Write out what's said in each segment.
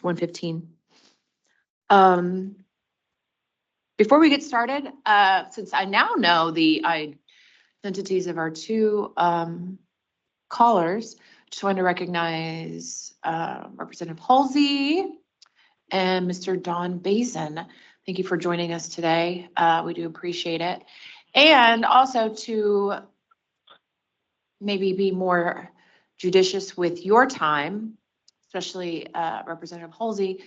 It's 1:15. Before we get started, since I now know the identities of our two callers, just wanted to recognize Representative Halsey and Mr. Don Bazin. Thank you for joining us today. We do appreciate it. And also to maybe be more judicious with your time, especially Representative Halsey,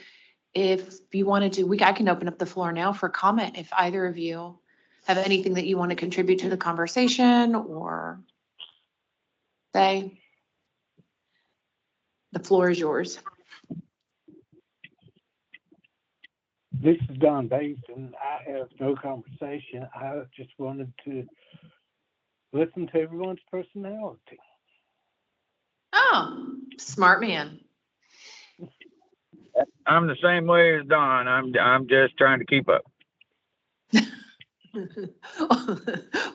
if you wanted to, I can open up the floor now for comment if either of you have anything that you want to contribute to the conversation or say. The floor is yours. This is Don Basin. I have no conversation. I just wanted to listen to everyone's personality. Oh, smart man. I'm the same way as Don. I'm just trying to keep up.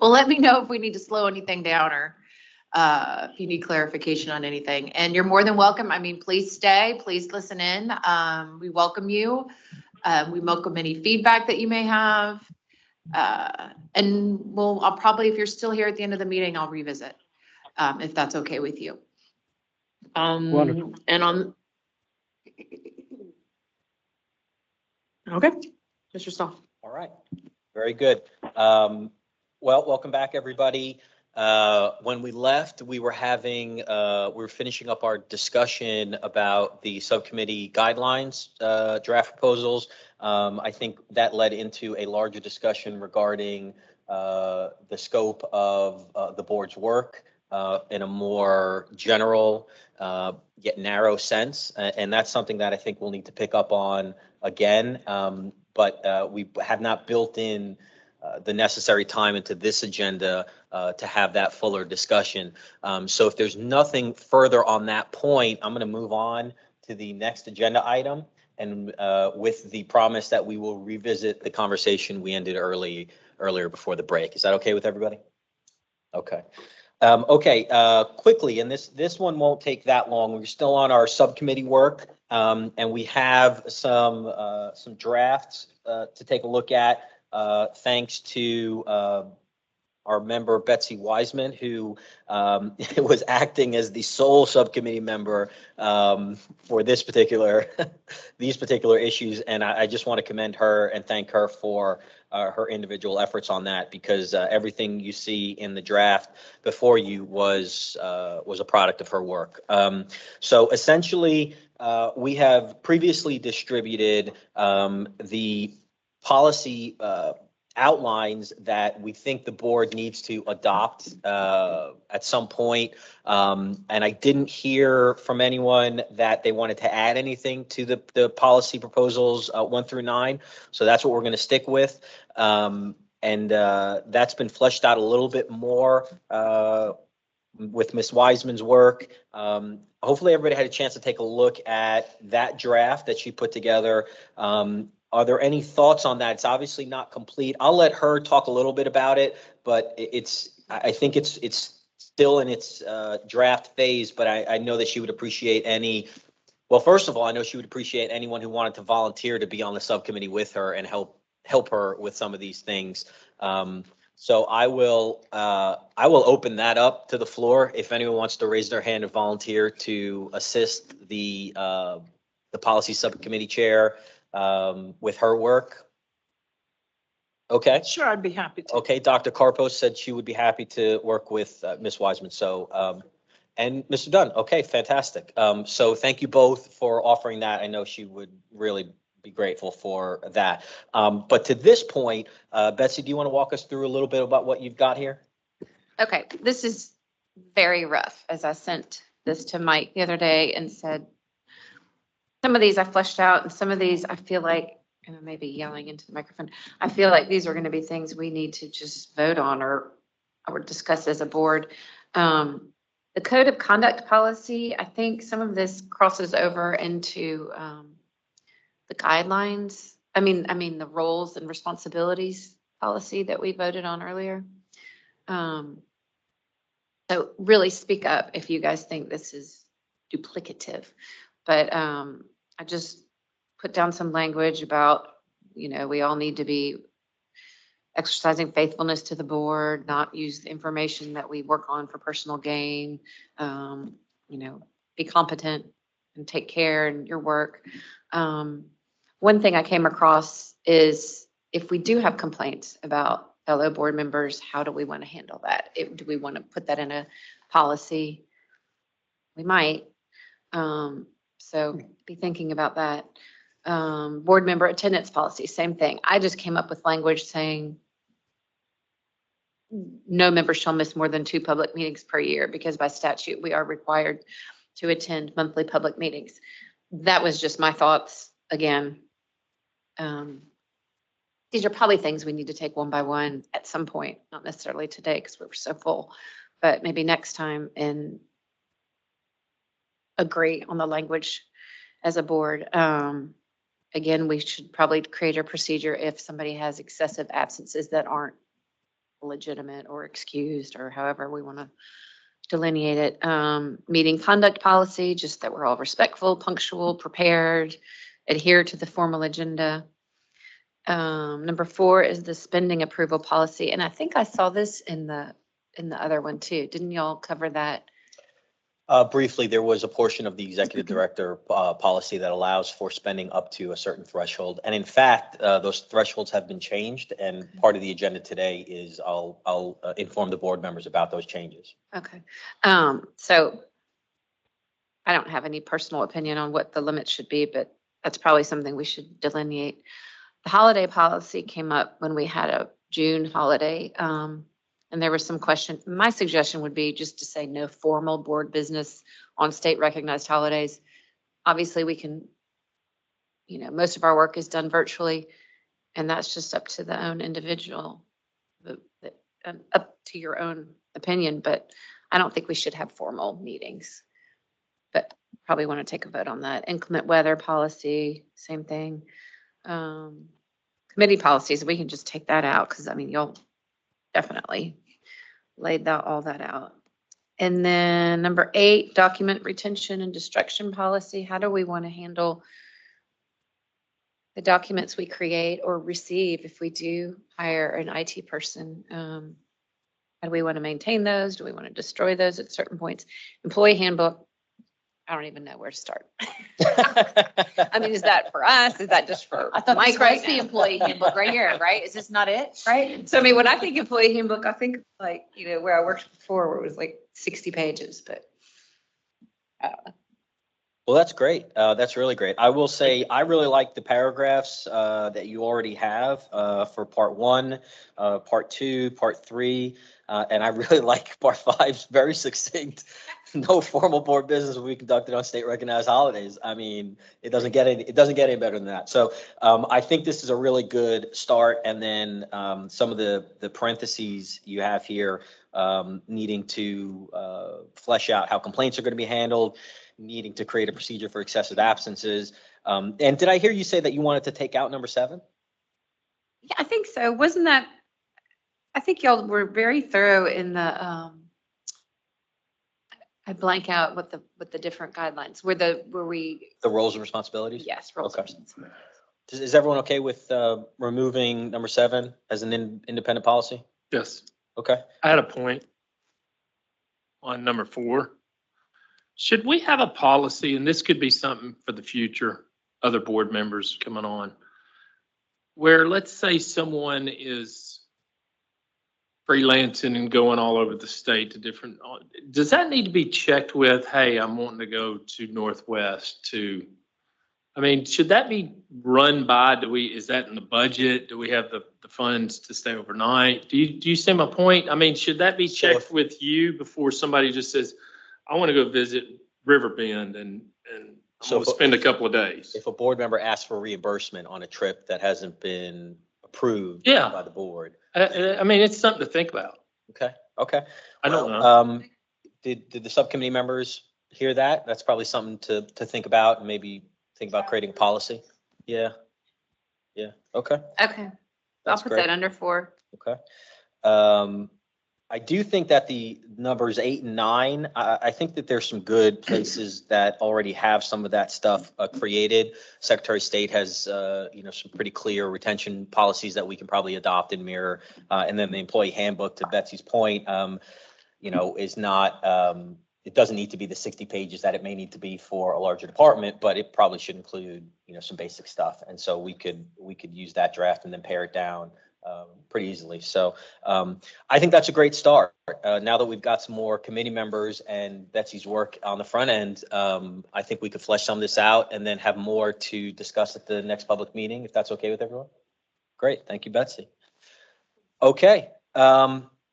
Well, let me know if we need to slow anything down or if you need clarification on anything. And you're more than welcome. I mean, please stay, please listen in. We welcome you. We welcome any feedback that you may have. And I'll probably, if you're still here at the end of the meeting, I'll revisit if that's okay with you. Wonderful. And on. Okay, Mr. Stahl. All right, very good. Well, welcome back, everybody. When we left, we were finishing up our discussion about the subcommittee guidelines, draft proposals. I think that led into a larger discussion regarding the scope of the board's work in a more general yet narrow sense. And that's something that I think we'll need to pick up on again. But we have not built in the necessary time into this agenda to have that fuller discussion. So if there's nothing further on that point, I'm going to move on to the next agenda item, and with the promise that we will revisit the conversation we ended earlier before the break. Is that okay with everybody? Okay. Quickly, and this one won't take that long. We're still on our subcommittee work, and we have some drafts to take a look at. Thanks to our member Betsy Wiseman, who was acting as the sole subcommittee member for these particular issues, and I just want to commend her and thank her for her individual efforts on that, because everything you see in the draft before you was a product of her work. So essentially, we have previously distributed the policy outlines that we think the board needs to adopt at some point. And I didn't hear from anyone that they wanted to add anything to the policy proposals 1 through 9. So that's what we're going to stick with. And that's been fleshed out a little bit more with Ms. Wiseman's work. Hopefully everybody had a chance to take a look at that draft that she put together. Are there any thoughts on that? It's obviously not complete. I'll let her talk a little bit about it, but I think it's still in its draft phase, but I know that she would appreciate well, first of all, I know she would appreciate anyone who wanted to volunteer to be on the subcommittee with her and help her with some of these things. So I will open that up to the floor if anyone wants to raise their hand and volunteer to assist the policy subcommittee chair with her work. Okay. Sure, I'd be happy to. Okay, Dr. Karpos said she would be happy to work with Ms. Wiseman. So, and Mr. Dunn. Okay, fantastic. So thank you both for offering that. I know she would really be grateful for that. But to this point, Betsy, do you want to walk us through a little bit about what you've got here? Okay, this is very rough, as I sent this to Mike the other day and said, some of these I fleshed out and some of these I feel like, and I may be yelling into the microphone, I feel like these are going to be things we need to just vote on or discuss as a board. The code of conduct policy, I think some of this crosses over into the guidelines. I mean the roles and responsibilities policy that we voted on earlier. So really speak up if you guys think this is duplicative. But I just put down some language about, we all need to be exercising faithfulness to the board, not use the information that we work on for personal gain, be competent and take care in your work. One thing I came across is if we do have complaints about fellow board members, how do we want to handle that? Do we want to put that in a policy? We might. So be thinking about that. Board member attendance policy, same thing. I just came up with language saying no member shall miss more than 2 public meetings per year, because by statute, we are required to attend monthly public meetings. That was just my thoughts. Again, these are probably things we need to take one by one at some point, not necessarily today because we're so full, but maybe next time, and agree on the language as a board. Again, we should probably create a procedure if somebody has excessive absences that aren't legitimate or excused, or however we want to delineate it. Meeting conduct policy, just that we're all respectful, punctual, prepared, adhere to the formal agenda. Number 4 is the spending approval policy. And I think I saw this in the other one too. Didn't y'all cover that? Briefly, there was a portion of the executive director policy that allows for spending up to a certain threshold. And in fact, those thresholds have been changed. And part of the agenda today is I'll inform the board members about those changes. Okay. So I don't have any personal opinion on what the limits should be, but that's probably something we should delineate. The holiday policy came up when we had a June holiday. And there was some question. My suggestion would be just to say no formal board business on state recognized holidays. Obviously we can, most of our work is done virtually, and that's just up to the own individual, and up to your own opinion, but I don't think we should have formal meetings. But probably want to take a vote on that. Inclement weather policy, same thing. Committee policies, we can just take that out because you'll definitely laid all that out. And then number 8, document retention and destruction policy. How do we want to handle the documents we create or receive if we do hire an IT person? How do we want to maintain those? Do we want to destroy those at certain points? Employee handbook. I don't even know where to start. Is that for us? Is that just for I thought Mike this right was the now? employee handbook right here, right? Is this not it, right? So when I think employee handbook, I think where I worked before, where it was like 60 pages, but I don't know. Well, that's great. That's really great. I will say, I really like the paragraphs that you already have for part 1, part 2, part 3. And I really like part 5, it's very succinct. No formal board business will be conducted on state recognized holidays. It doesn't get any better than that. So I think this is a really good start. And then some of the parentheses you have here needing to flesh out how complaints are going to be handled, needing to create a procedure for excessive absences. And did I hear you say that you wanted to take out number 7? Yeah, I think so. Wasn't that, I think y'all were very thorough in the, I blank out what the different guidelines were the roles and responsibilities? yes, roles and Okay. responsibilities. Is everyone okay with removing number 7 as an independent policy? Yes, Okay. I had a point on number 4. Should we have a policy, and this could be something for the future, other board members coming on, where let's say someone is freelancing and going all over the state to different, does that need to be checked with, hey, I'm wanting to go to Northwest to, should that be run by, is that in the budget? Do we have the funds to stay overnight? Do you see my point? Should that be checked with you before somebody just says, I want to go visit Riverbend and I'm going to spend a couple of days? If a board member asks for reimbursement on a trip that hasn't been approved Yeah. by the board. It's something to think about. Okay. I don't know. Did the subcommittee members hear that? That's probably something to think about and maybe think about creating policy. Yeah. Okay. Okay. I'll That's put great. that under 4. Okay. I do think that the numbers 8 and 9, I think that there's some good places that already have some of that stuff created. Secretary of State has, some pretty clear retention policies that we can probably adopt and mirror. And then the employee handbook, to Betsy's point, is not, it doesn't need to be the 60 pages that it may need to be for a larger department, but it probably should include, some basic stuff. And so we could use that draft and then pare it down pretty easily. So I think that's a great start. Now that we've got some more committee members and Betsy's work on the front end, I think we could flesh some of this out and then have more to discuss at the next public meeting, if that's okay with everyone. Great. Thank you, Betsy. Okay.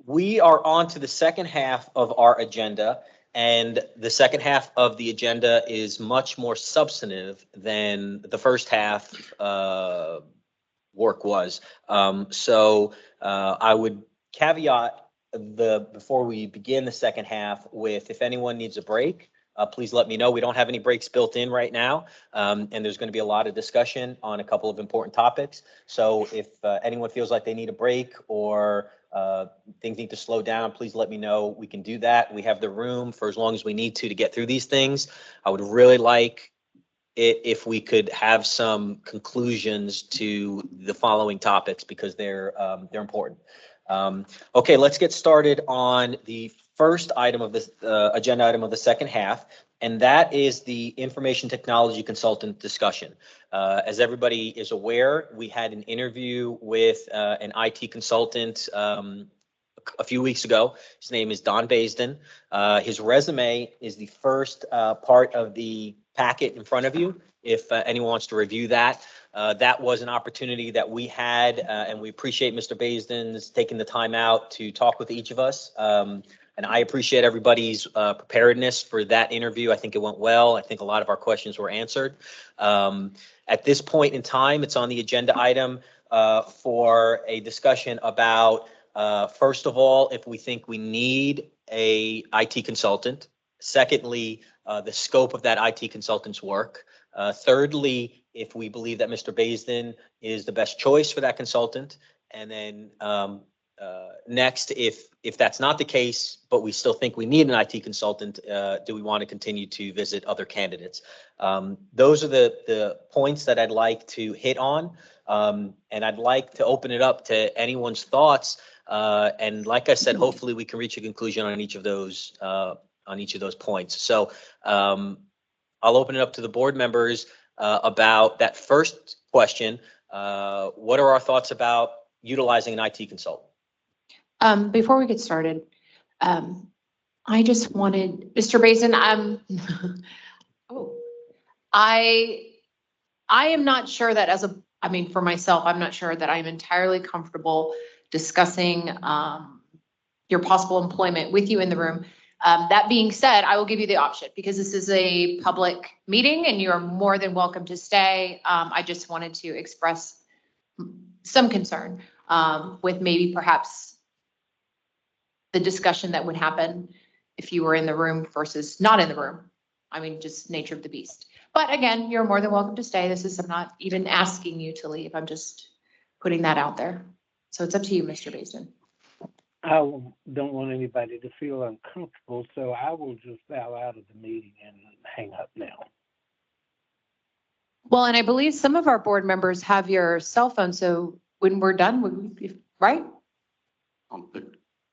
We are on to the second half of our agenda. And the second half of the agenda is much more substantive than the first half work was. So I would caveat before we begin the second half with, if anyone needs a break, please let me know. We don't have any breaks built in right now. And there's going to be a lot of discussion on a couple of important topics. So if anyone feels like they need a break or things need to slow down, please let me know. We can do that. We have the room for as long as we need to get through these things. I would really like if we could have some conclusions to the following topics, because they're important. Okay, let's get started on the first item of this agenda item of the second half, and that is the information technology consultant discussion. As everybody is aware, we had an interview with an IT consultant a few weeks ago. His name is Don Baisden. His resume is the first part of the packet in front of you. If anyone wants to review that, that was an opportunity that we had, and we appreciate Mr. Baisden's taking the time out to talk with each of us. And I appreciate everybody's preparedness for that interview. I think it went well. I think a lot of our questions were answered. At this point in time, it's on the agenda item for a discussion about, first of all, if we think we need a IT consultant. Secondly, the scope of that IT consultant's work. Thirdly, if we believe that Mr. Baisden is the best choice for that consultant. And then next, if that's not the case, but we still think we need an IT consultant, do we want to continue to visit other candidates? Those are the points that I'd like to hit on. And I'd like to open it up to anyone's thoughts. And like I said, hopefully we can reach a conclusion on each of those points. So I'll open it up to the board members about that first question. What are our thoughts about utilizing an IT consultant? Before we get started, I just wanted, Mr. Baisden, I am not sure that for myself, I'm not sure that I'm entirely comfortable discussing your possible employment with you in the room. That being said, I will give you the option because this is a public meeting and you are more than welcome to stay. I just wanted to express some concern with maybe perhaps the discussion that would happen if you were in the room versus not in the room. I mean, just nature of the beast. But again, you're more than welcome to stay. I'm not even asking you to leave. I'm just putting that out there. So it's up to you, Mr. Baisden. I don't want anybody to feel uncomfortable, so I will just bow out of the meeting and hang up now. Well, and I believe some of our board members have your cell phone, so when we're done, right?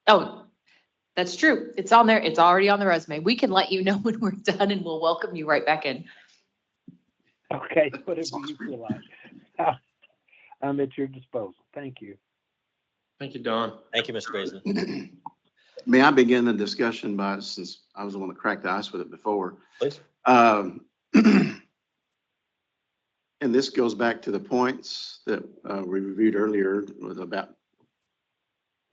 Oh, that's true. It's on there. It's already on the resume. We can let you know when we're done and we'll welcome you right back in. Okay, whatever you feel like. I'm at your disposal. Thank you. Thank you, Don. Thank you, Mr. Baisden. May I begin the discussion since I was the one that cracked the ice with it before? Please. And this goes back to the points that we reviewed earlier about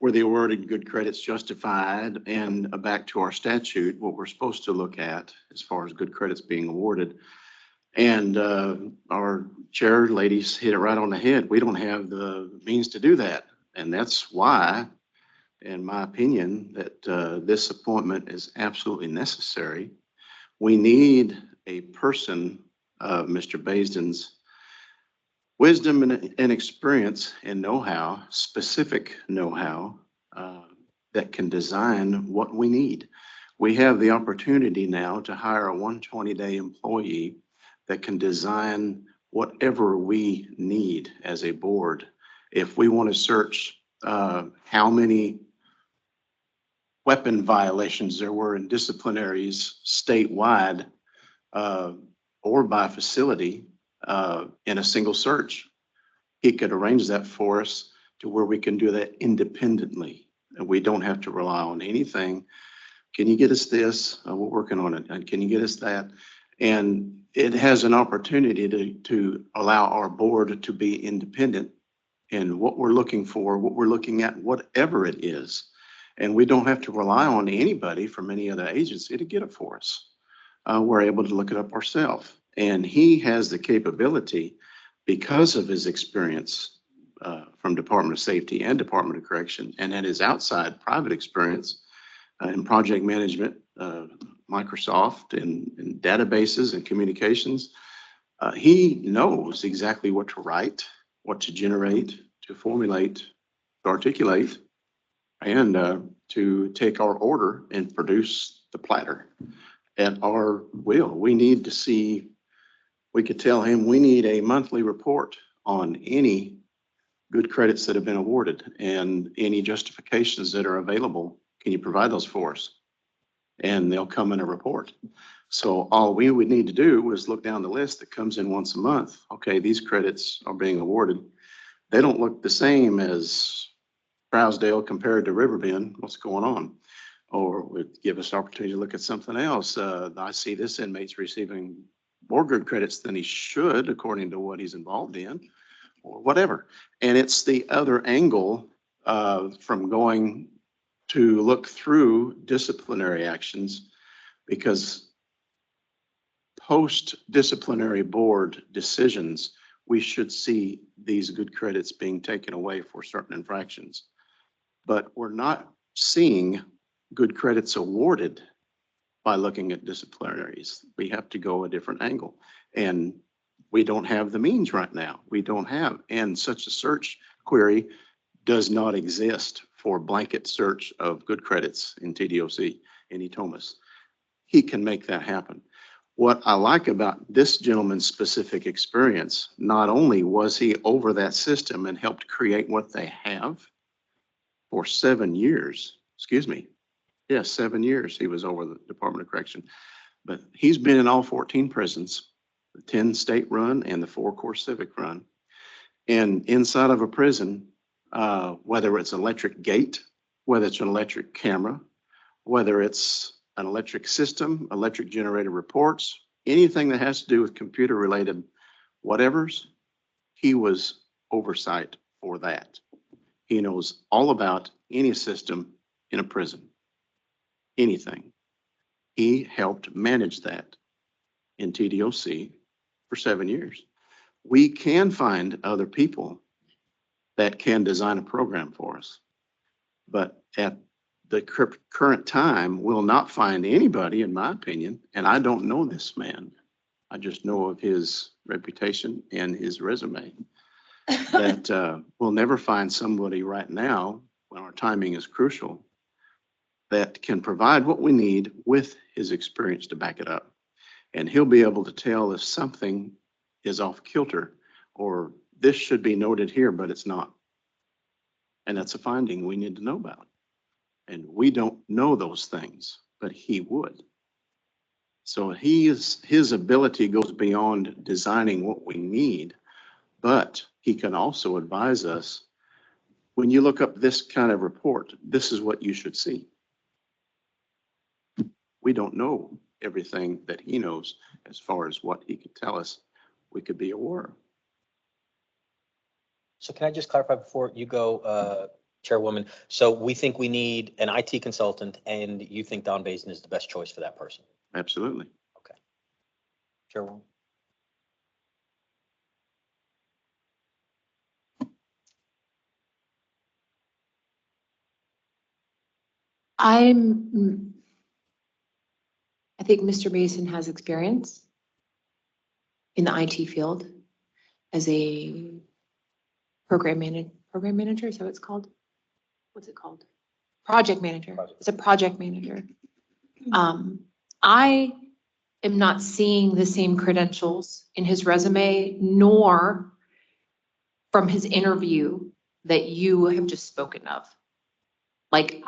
where the awarded good credits justified, and back to our statute, what we're supposed to look at as far as good credits being awarded. And our chair ladies hit it right on the head. We don't have the means to do that. And that's why, in my opinion, that this appointment is absolutely necessary. We need a person of Mr. Baisden's wisdom and experience and know-how, specific know-how, that can design what we need. We have the opportunity now to hire a 120-day employee that can design whatever we need as a board. If we want to search how many weapon violations there were in disciplinaries statewide or by facility in a single search, he could arrange that for us to where we can do that independently. And we don't have to rely on anything. Can you get us this? We're working on it. And can you get us that? And it has an opportunity to allow our board to be independent in what we're looking for, what we're looking at, whatever it is. And we don't have to rely on anybody from any other agency to get it for us. We're able to look it up ourselves. And he has the capability, because of his experience from Department of Safety and Department of Correction, and then his outside private experience in project management, Microsoft and databases and communications. He knows exactly what to write, what to generate, to formulate, to articulate, and to take our order and produce the platter at our will. We need to see, we could tell him we need a monthly report on any good credits that have been awarded and any justifications that are available. Can you provide those for us? And they'll come in a report. So all we would need to do is look down the list that comes in once a month. Okay, these credits are being awarded. They don't look the same as Trousdale compared to Riverbend. What's going on? Or would give us opportunity to look at something else. I see this inmate's receiving more good credits than he should, according to what he's involved in, or whatever. And it's the other angle from going to look through disciplinary actions, because post-disciplinary board decisions, we should see these good credits being taken away for certain infractions. But we're not seeing good credits awarded by looking at disciplinaries. We have to go a different angle. And we don't have the means right now. We don't have, and such a search query does not exist for blanket search of good credits in TDOC, in ETOMAS. He can make that happen. What I like about this gentleman's specific experience, not only was he over that system and helped create what they have for 7 years, 7 years he was over the Department of Correction, but he's been in all 14 prisons, the 10 state run and the 4 core civic run. And inside of a prison, whether it's an electric gate, whether it's an electric camera, whether it's an electric system, electric generated reports, anything that has to do with computer related whatevers, he was oversight for that. He knows all about any system in a prison, anything. He helped manage that in TDOC for 7 years. We can find other people that can design a program for us, but at the current time, we'll not find anybody, in my opinion, and I don't know this man. I just know of his reputation and his resume, that we'll never find somebody right now, when our timing is crucial, that can provide what we need with his experience to back it up. And he'll be able to tell if something is off kilter, or this should be noted here, but it's not. And that's a finding we need to know about. And we don't know those things, but he would. So his ability goes beyond designing what we need, but he can also advise us, when you look up this kind of report, this is what you should see. We don't know everything that he knows as far as what he could tell us we could be aware of. So can I just clarify before you go, Chairwoman? So we think we need an IT consultant, and you think Don Basin is the best choice for that person? Absolutely. Okay. Chairwoman? I think Mr. Mason has experience in the IT field as a program manager, is that what it's called? What's it called? Project manager. It's a project manager. I am not seeing the same credentials in his resume nor from his interview that you have just spoken of. Like,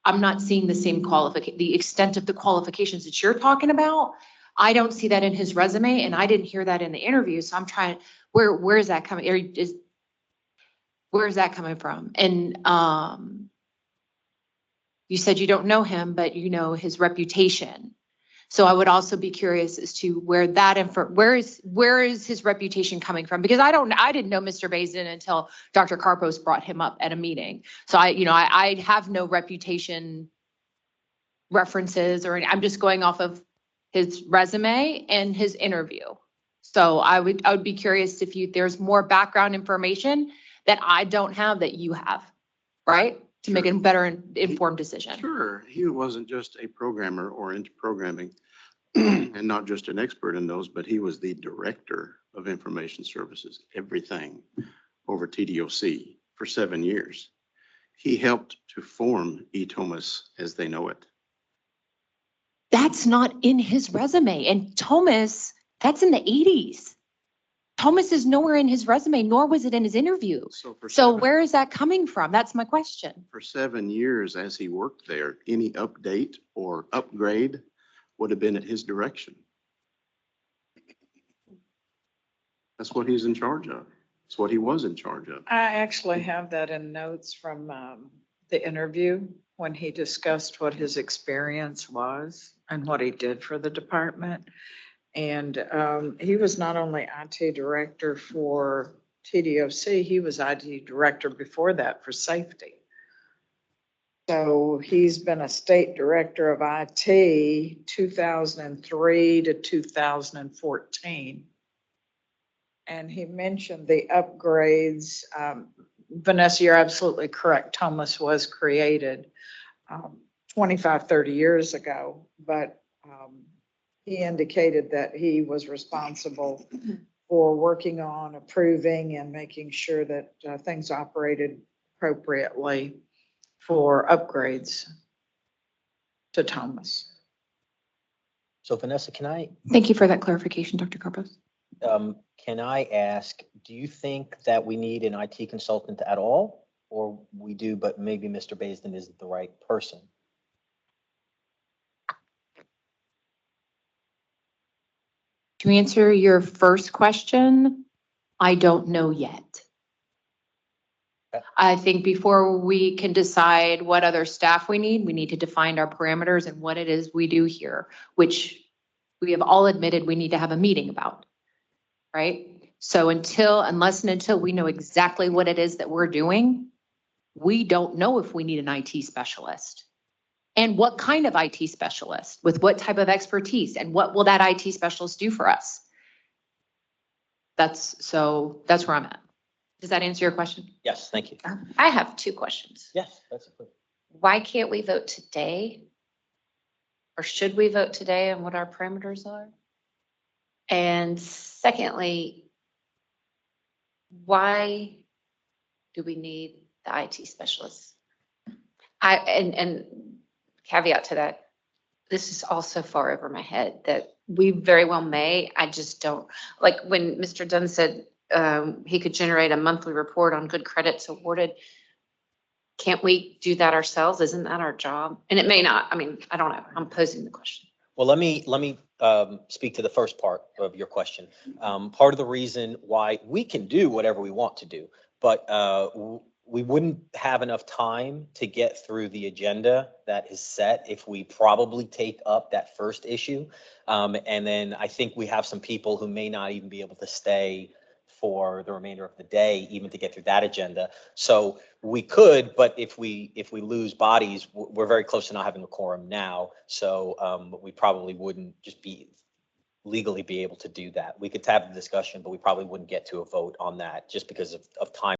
I'm not seeing the same the extent of the qualifications that you're talking about. I don't see that in his resume, and I didn't hear that in the interview. So I'm trying, where is that coming? Where is that coming from? And you said you don't know him, but you know his reputation. So I would also be curious as to where where is his reputation coming from? Because I didn't know Mr. Bazin until Dr. Carpos brought him up at a meeting. So I have no reputation references or I'm just going off of his resume and his interview. So I would be curious if there's more background information that I don't have that you have, right? To make a better informed decision. Sure, he wasn't just a programmer or into programming and not just an expert in those, but he was the director of information services, everything over TDOC for 7 years. He helped to form eThomas as they know it. That's not in his resume. And Thomas, that's in the 80s. Thomas is nowhere in his resume, nor was it in his interview. So where is that coming from? That's my question. For 7 years as he worked there, any update or upgrade would have been at his direction. That's what he's in charge of. It's what he was in charge of. I actually have that in notes from the interview when he discussed what his experience was and what he did for the department. And he was not only IT director for TDOC, he was IT director before that for safety. So he's been a state director of IT 2003 to 2014. And he mentioned the upgrades. Vanessa, you're absolutely correct. Thomas was created 25, 30 years ago, but he indicated that he was responsible for working on approving and making sure that things operated appropriately for upgrades to Thomas. So Vanessa, can I, Thank you for that clarification, Dr. Carpos. can I ask, do you think that we need an IT consultant at all? Or we do, but maybe Mr. Bazin isn't the right person? To answer your first question, I don't know yet. Okay. I think before we can decide what other staff we need to define our parameters and what it is we do here, which we have all admitted we need to have a meeting about, right? So unless and until we know exactly what it is that we're doing, we don't know if we need an IT specialist. And what kind of IT specialist with what type of expertise and what will that IT specialist do for us? That's where I'm at. Does that answer your question? Yes, thank you. I have two questions. Yes, that's good. Why can't we vote today? Or should we vote today on what our parameters are? And secondly, why do we need the IT specialists? And caveat to that, this is all so far over my head that we very well may. I just don't, like when Mr. Dunn said he could generate a monthly report on good credits awarded. Can't we do that ourselves? Isn't that our job? And it may not. I mean, I don't know. I'm posing the question. Well, let me speak to the first part of your question. Part of the reason why we can do whatever we want to do, but we wouldn't have enough time to get through the agenda that is set if we probably take up that first issue. And then I think we have some people who may not even be able to stay for the remainder of the day, even to get through that agenda. So we could, but if we lose bodies, we're very close to not having a quorum now. So we probably wouldn't just legally be able to do that. We could have the discussion, but we probably wouldn't get to a vote on that just because of time.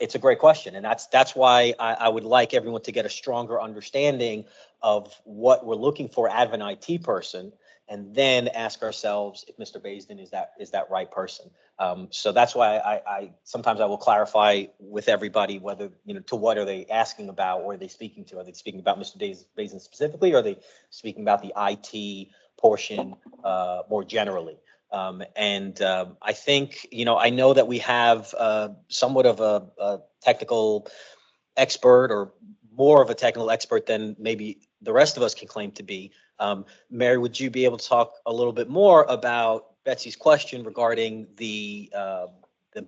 It's a great question. And that's why I would like everyone to get a stronger understanding of what we're looking for out of an IT person and then ask ourselves if Mr. Baisden is that right person. So that's why I sometimes I will clarify with everybody whether, to what are they asking about, or are they speaking to? Are they speaking about Mr. Baisden specifically, or are they speaking about the IT portion more generally? I think, I know that we have somewhat of a technical expert, or more of a technical expert than maybe the rest of us can claim to be. Mary, would you be able to talk a little bit more about Betsy's question regarding the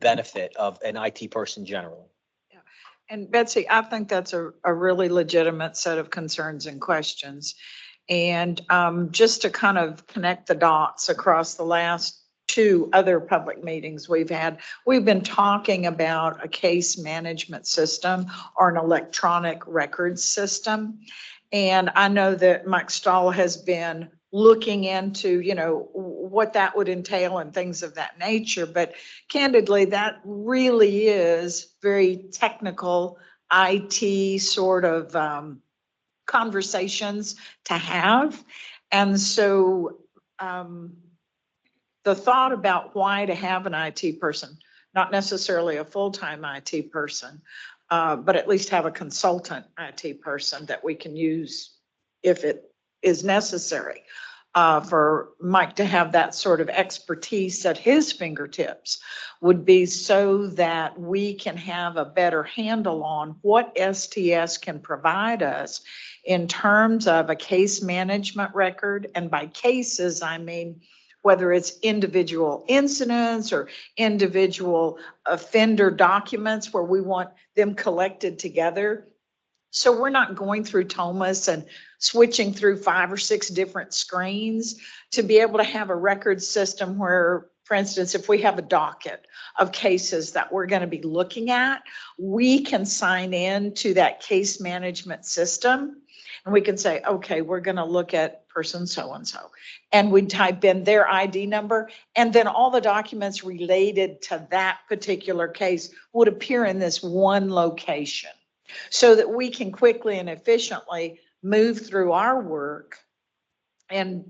benefit of an IT person generally? Yeah. And Betsy, I think that's a really legitimate set of concerns and questions. And just to kind of connect the dots across the last 2 other public meetings we've had, we've been talking about a case management system or an electronic records system. And I know that Mike Stahl has been looking into, what that would entail and things of that nature. But candidly, that really is very technical IT sort of conversations to have. And so the thought about why to have an IT person, not necessarily a full-time IT person, but at least have a consultant IT person that we can use if it is necessary, for Mike to have that sort of expertise at his fingertips, would be so that we can have a better handle on what STS can provide us in terms of a case management record. And by cases, I mean whether it's individual incidents or individual offender documents where we want them collected together. So we're not going through Thomas and switching through 5 or 6 different screens, to be able to have a record system where, for instance, if we have a docket of cases that we're going to be looking at, we can sign in to that case management system. And we can say, okay, we're going to look at person so-and-so. And we type in their ID number, and then all the documents related to that particular case would appear in this one location, so that we can quickly and efficiently move through our work. And,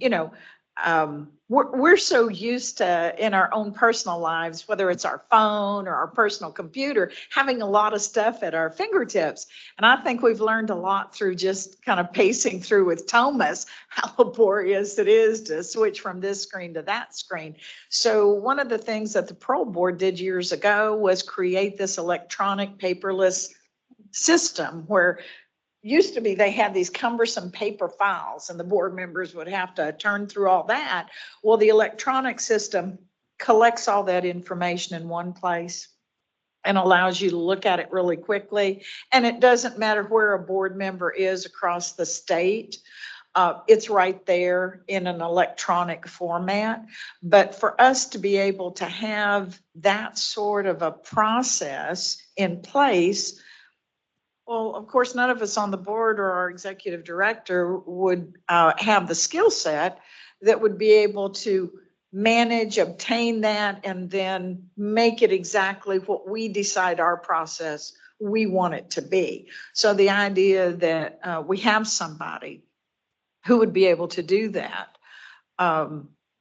we're so used to, in our own personal lives, whether it's our phone or our personal computer, having a lot of stuff at our fingertips. And I think we've learned a lot through just kind of pacing through with Thomas, how laborious it is to switch from this screen to that screen. So one of the things that the parole board did years ago was create this electronic paperless system, where used to be they had these cumbersome paper files and the board members would have to turn through all that. Well, the electronic system collects all that information in one place and allows you to look at it really quickly. And it doesn't matter where a board member is across the state. It's right there in an electronic format. But for us to be able to have that sort of a process in place, well, of course, none of us on the board or our executive director would have the skill set that would be able to manage, obtain that, and then make it exactly what we decide our process we want it to be. So the idea that we have somebody who would be able to do that.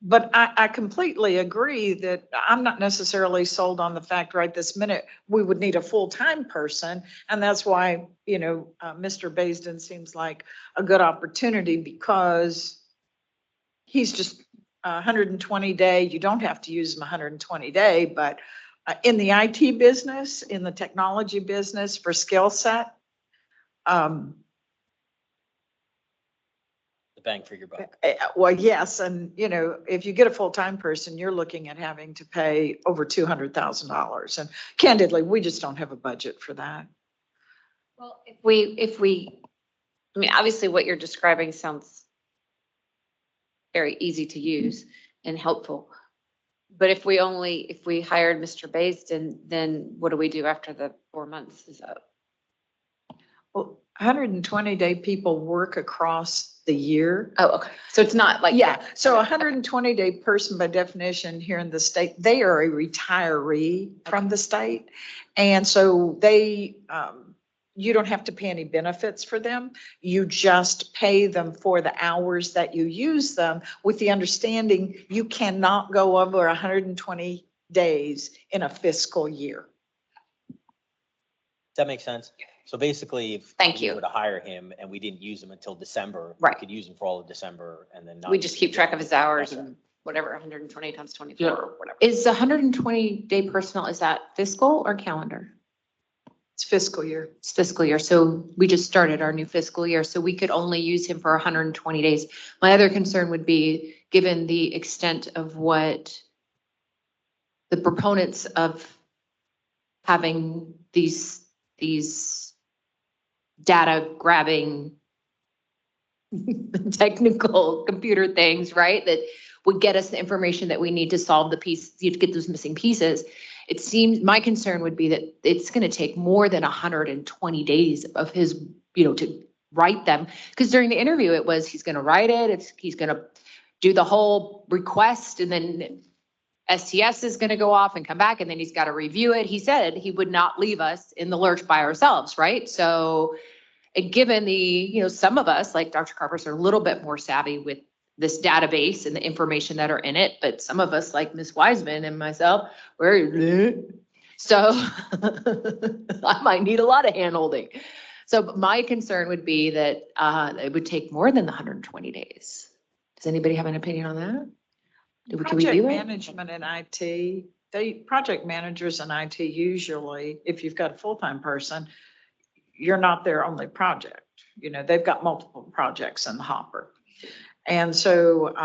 But I completely agree that I'm not necessarily sold on the fact right this minute we would need a full-time person. And that's why, Mr. Baisden seems like a good opportunity, because he's just 120 day. You don't have to use him 120 day, but in the IT business, in the technology business, for skill set, bang for your buck. Well, yes. And, if you get a full-time person, you're looking at having to pay over $200,000. And candidly, we just don't have a budget for that. Well, if we, obviously what you're describing sounds very easy to use and helpful. But if we hired Mr. Baisden, then what do we do after the 4 months is up? Well, 120 day people work across the year. Oh, okay. So it's not like. Yeah. So 120 day person by definition here in the state, they are a retiree from the state. And so they you don't have to pay any benefits for them. You just pay them for the hours that you use them, with the understanding you cannot go over 120 days in a fiscal year. Does that make sense? So basically, if Thank we you. were to hire him and we didn't use him until December, we Right. could use him for all of December and then not. We use just him keep track again. of his hours That's and whatever, 120 times 24 Yeah. or whatever. Is 120-day personnel, is that fiscal or calendar? It's fiscal year. It's fiscal year. So we just started our new fiscal year, so we could only use him for 120 days. My other concern would be, given the extent of what the proponents of having these data grabbing technical computer things, right? That would get us the information that we need to solve the piece, you have to get those missing pieces. It seems, my concern would be that it's gonna take more than 120 days of his, to write them. Because during the interview, it was, he's gonna write it, he's gonna do the whole request, and then STS is gonna go off and come back, and then he's gotta review it. He said he would not leave us in the lurch by ourselves, right? So, and given the, some of us, like Dr. Carpus, are a little bit more savvy with this database and the information that are in it, but some of us, like Ms. Wiseman and myself, so I might need a lot of handholding. So my concern would be that it would take more than the 120 days. Does anybody have an opinion on that? Can we Project do it? management in IT, project managers in IT usually, if you've got a full-time person, you're not their only project. They've got multiple projects in the hopper. And so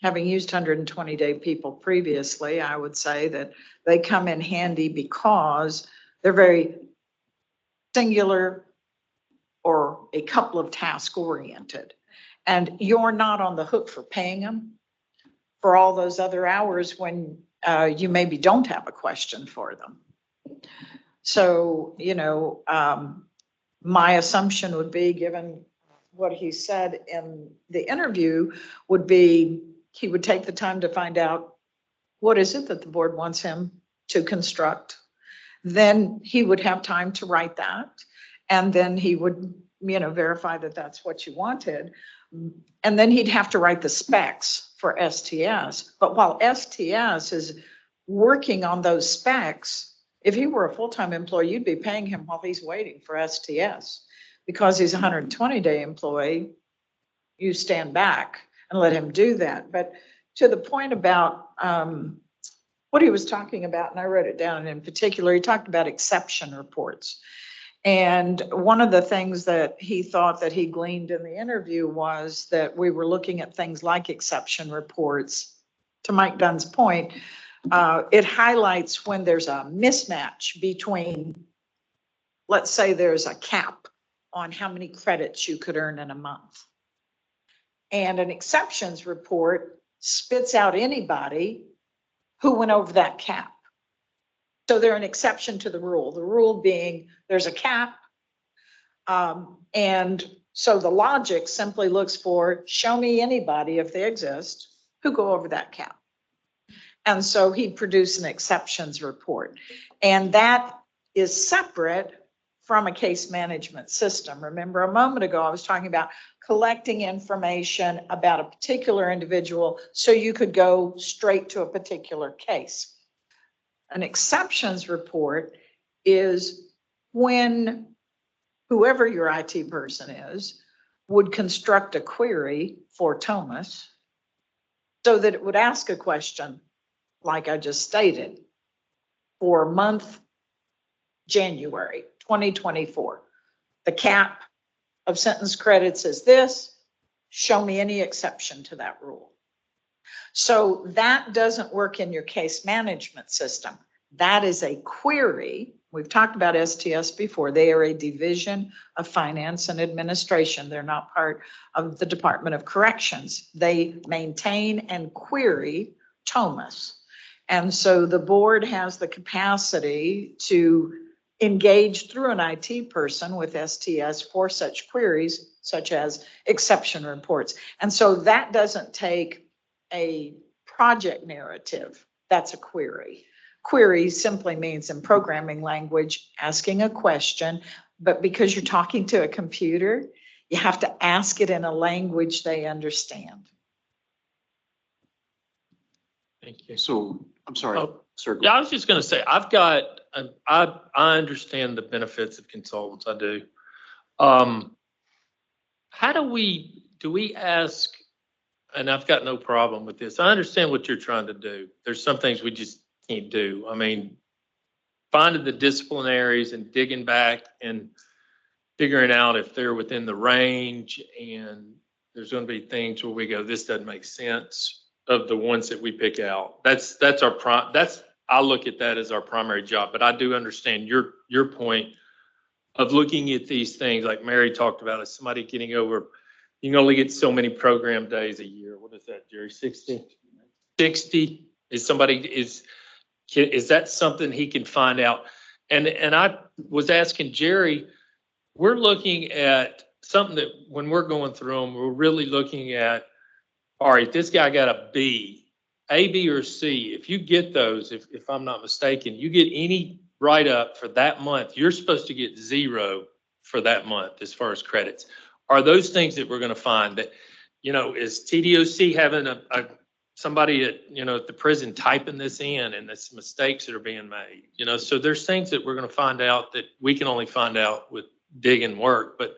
having used 120-day people previously, I would say that they come in handy because they're very singular or a couple of task oriented. And you're not on the hook for paying them for all those other hours when you maybe don't have a question for them. So, my assumption would be, given what he said in the interview, would be he would take the time to find out what is it that the board wants him to construct. Then he would have time to write that. And then he would, verify that that's what you wanted. And then he'd have to write the specs for STS. But while STS is working on those specs, if he were a full-time employee, you'd be paying him while he's waiting for STS. Because he's a 120-day employee, you stand back and let him do that. But to the point about what he was talking about, and I wrote it down in particular, he talked about exception reports. And one of the things that he thought that he gleaned in the interview was that we were looking at things like exception reports. To Mike Dunn's point, it highlights when there's a mismatch between, let's say there's a cap on how many credits you could earn in a month. And an exceptions report spits out anybody who went over that cap. So they're an exception to the rule being there's a cap. And so the logic simply looks for, show me anybody, if they exist, who go over that cap. And so he produced an exceptions report. And that is separate from a case management system. Remember a moment ago, I was talking about collecting information about a particular individual so you could go straight to a particular case. An exceptions report is when whoever your IT person is would construct a query for Thomas so that it would ask a question, like I just stated, for month January 2024. The cap of sentence credits is this. Show me any exception to that rule. So that doesn't work in your case management system. That is a query. We've talked about STS before. They are a division of finance and administration. They're not part of the Department of Corrections. They maintain and query Thomas. And so the board has the capacity to engage through an IT person with STS for such queries, such as exception reports. And so that doesn't take a project narrative. That's a query. Query simply means, in programming language, asking a question but because you're talking to a computer, you have to ask it in a language they understand. Thank you. So, I'm sorry, Oh, sir. Yeah, I was just gonna say, I understand the benefits of consultants, I do. How do we ask, and I've got no problem with this, I understand what you're trying to do. There's some things we just can't do. I mean, finding the disciplinaries and digging back and figuring out if they're within the range, and there's gonna be things where we go, this doesn't make sense, of the ones that we pick out. That's I look at that as our primary job, but I do understand your point of looking at these things, like Mary talked about, as somebody getting over, you can only get so many program days a year. What is that, Jerry, 60? 60, is that something he can find out? And I was asking Jerry, we're looking at something that when we're going through them, we're really looking at, all right, this guy got a B, B, or C. If you get those, if I'm not mistaken, you get any write-up for that month, you're supposed to get 0 for that month as far as credits. Are those things that we're going to find that, is TDOC having somebody at, at the prison typing this in, and there's mistakes that are being made, so there's things that we're going to find out that we can only find out with digging work. But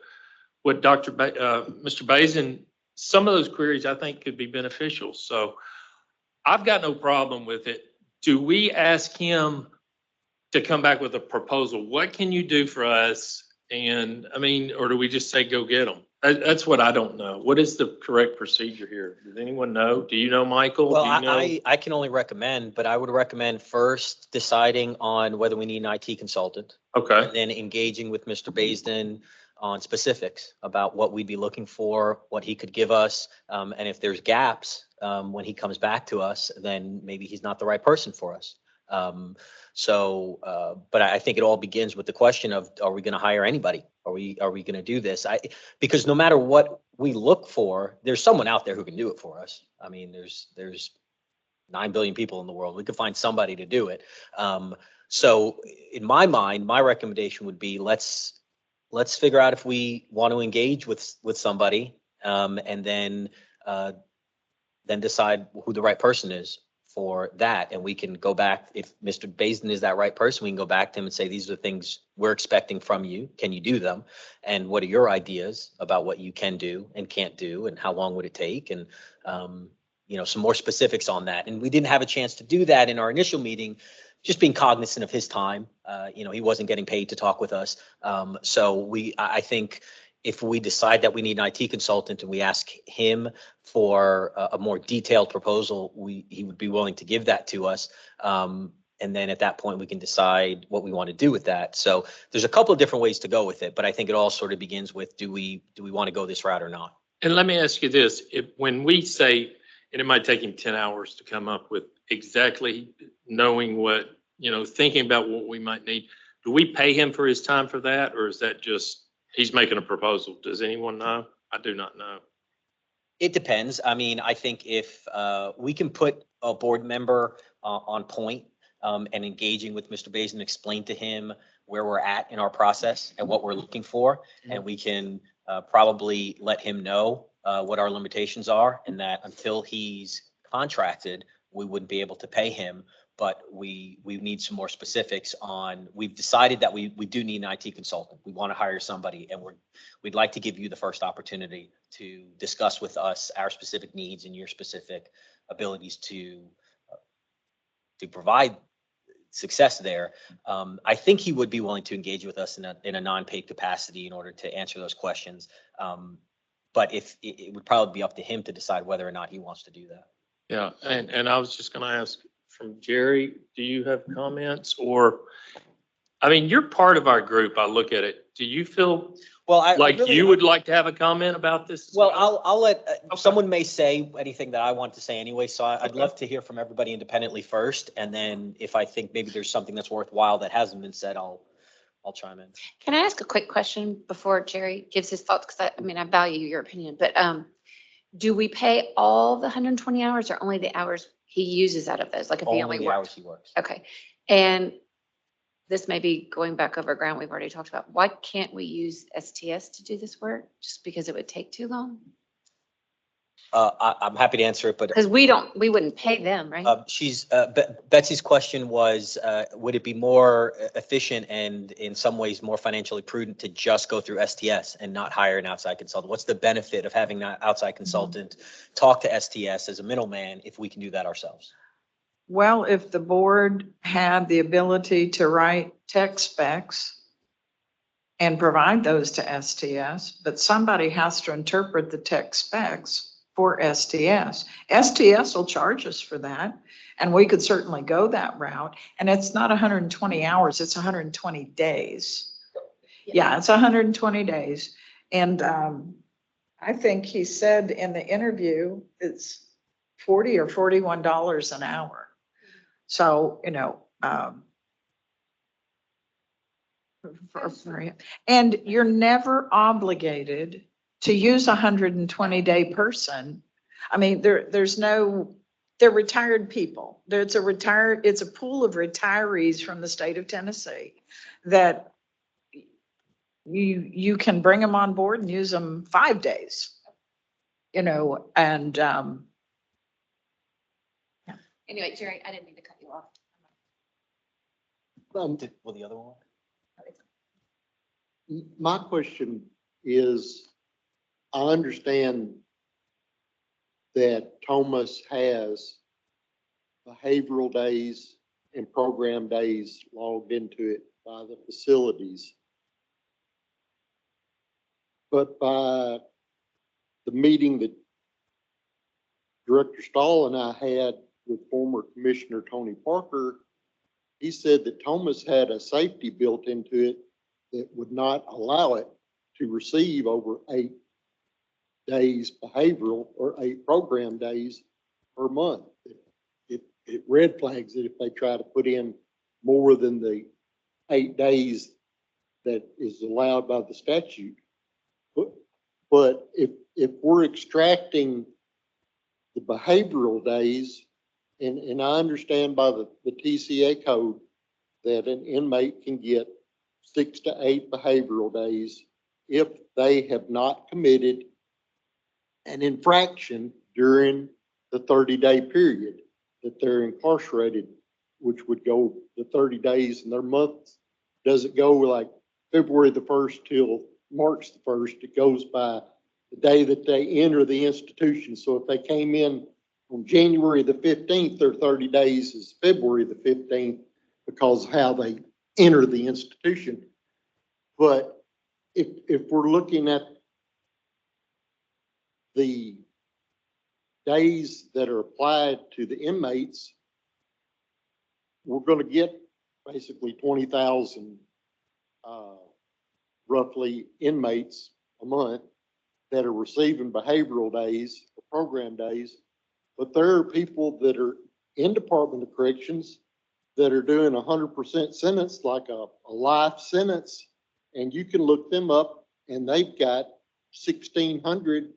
what Mr. Bazin, some of those queries I think could be beneficial. So I've got no problem with it. Do we ask him to come back with a proposal? What can you do for us? And or do we just say, go get them? That's what I don't know. What is the correct procedure here? Does anyone know? Do you know, Michael? Well, Do you know? I can only recommend, but I would recommend first deciding on whether we need an IT consultant. Okay. And then engaging with Mr. Baisden on specifics about what we'd be looking for, what he could give us. And if there's gaps, when he comes back to us, then maybe he's not the right person for us. But I think it all begins with the question of, are we going to hire anybody? Are we going to do this? Because no matter what we look for, there's someone out there who can do it for us. I mean, there's 9 billion people in the world. We could find somebody to do it. So in my mind, my recommendation would be, let's figure out if we want to engage with somebody, and then decide who the right person is for that. And we can go back, if Mr. Baisden is that right person, we can go back to him and say, these are the things we're expecting from you. Can you do them? And what are your ideas about what you can do and can't do, and how long would it take? And some more specifics on that. And we didn't have a chance to do that in our initial meeting, just being cognizant of his time. He wasn't getting paid to talk with us. I think if we decide that we need an IT consultant and we ask him for a more detailed proposal, he would be willing to give that to us. And then at that point, we can decide what we want to do with that. So there's a couple of different ways to go with it, but I think it all sort of begins with, do we want to go this route or not? And let me ask you this, when we say, and it might take him 10 hours to come up with exactly knowing what, thinking about what we might need, do we pay him for his time for that? Or is that just, he's making a proposal? Does anyone know? I do not know. It depends. I mean, I think if we can put a board member on point and engaging with Mr. Baisden, explain to him where we're at in our process and what we're looking for, and we can probably let him know what our limitations are, and that until he's contracted, we wouldn't be able to pay him. But we need some more specifics on, we've decided that we do need an IT consultant. We want to hire somebody, and we'd like to give you the first opportunity to discuss with us our specific needs and your specific abilities to provide success there. I think he would be willing to engage with us in a non-paid capacity in order to answer those questions. But if it would probably be up to him to decide whether or not he wants to do that. Yeah, and I was just going to ask from Jerry, do you have comments? Or, you're part of our group. I look at it. Do you feel you would like to have a comment about this? Well, I'll let someone may say anything that I want to say anyway. So I'd love to hear from everybody independently first, and then if I think maybe there's something that's worthwhile that hasn't been said, I'll chime in. Can I ask a quick question before Jerry gives his thoughts? Because I value your opinion, but do we pay all the 120 hours, or only the hours he uses out of those? Like if he only the worked? hours he works. Okay. And this may be going back over ground we've already talked about. Why can't we use STS to do this work? Just because it would take too long? I'm happy to answer it, but Because we wouldn't pay them, right? Betsy's question was, would it be more efficient and in some ways more financially prudent to just go through STS and not hire an outside consultant? What's the benefit of having that outside consultant talk to STS as a middleman if we can do that ourselves? Well, if the board had the ability to write tech specs and provide those to STS, but somebody has to interpret the tech specs for STS. STS will charge us for that, and we could certainly go that route. And it's not 120 hours, it's 120 days. Yeah, it's 120 days. And I think he said in the interview, it's $40 or $41 an hour. So, you know, and you're never obligated to use a 120-day person. I mean, they're retired people. It's a pool of retirees from the state of Tennessee that you can bring them on board and use them 5 days, you know, and Anyway, Jerry, I didn't mean to cut you off. Will the other one? My question is, I understand that Thomas has behavioral days and program days logged into it by the facilities. But by the meeting that Director Stahl and I had with former Commissioner Tony Parker, he said that Thomas had a safety built into it that would not allow it to receive over 8 days behavioral or 8 program days per month. It red flags it if they try to put in more than the 8 days that is allowed by the statute. But if we're extracting the behavioral days, and I understand by the TCA code that an inmate can get 6 to 8 behavioral days if they have not committed an infraction during the 30-day period that they're incarcerated, which would go the 30 days, and their month doesn't go like February the 1st till March the 1st. It goes by the day that they enter the institution. So if they came in on January the 15th, their 30 days is February the 15th because of how they enter the institution. But if we're looking at the days that are applied to the inmates, we're going to get basically 20,000 roughly inmates a month that are receiving behavioral days or program days. But there are people that are in Department of Corrections that are doing 100% sentence, like a life sentence, and you can look them up and they've got 1,600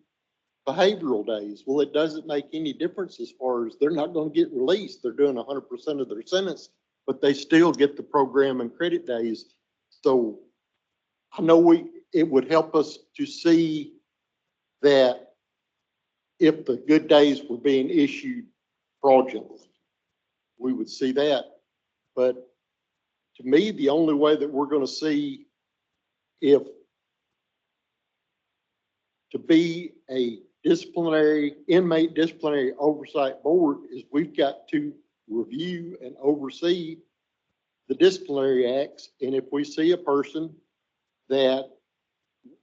behavioral days. Well, it doesn't make any difference as far as they're not going to get released. They're doing 100% of their sentence, but they still get the program and credit days. So I know it would help us to see that if the good days were being issued fraudulently, we would see that. But to me, the only way that we're going to see if to be a inmate disciplinary oversight board is we've got to review and oversee the disciplinary acts. And if we see a person that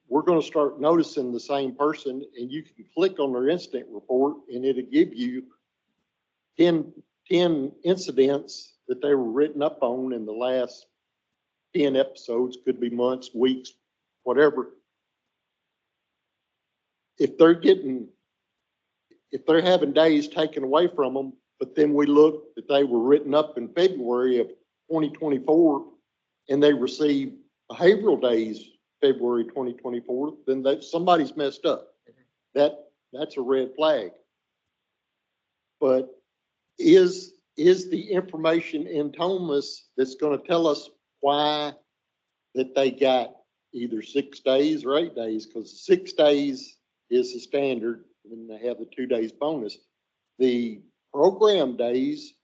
we're going to start noticing the same person, and you can click on their incident report and it'll give you 10 incidents that they were written up on in the last 10 episodes, could be months, weeks, whatever. If they're having days taken away from them, but then we look that they were written up in February of 2024 and they received behavioral days February 2024, then somebody's messed up. That's a red flag. But is the information in Thomas that's going to tell us why that they got either 6 days or 8 days, because 6 days is the standard, and they have the 2 days bonus. The program days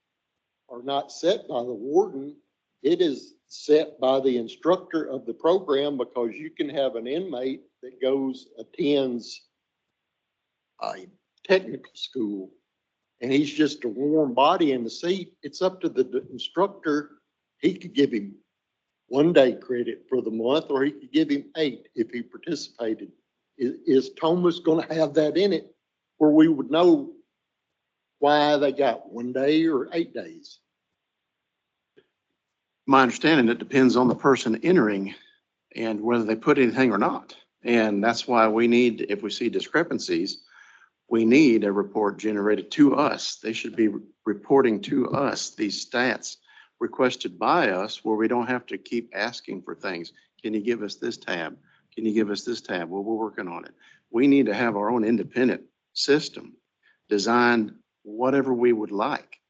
are not set by the warden. It is set by the instructor of the program, because you can have an inmate that attends a technical school, and he's just a warm body in the seat. It's up to the instructor. He could give him 1 day credit for the month, or he could give him 8 if he participated. Is Thomas going to have that in it where we would know why they got 1 day or 8 days? My understanding, it depends on the person entering and whether they put anything or not. And that's why we need, if we see discrepancies, we need a report generated to us. They should be reporting to us these stats requested by us, where we don't have to keep asking for things. Can you give us this tab? Can you give us this tab? Well, we're working on it. We need to have our own independent system designed whatever we would like.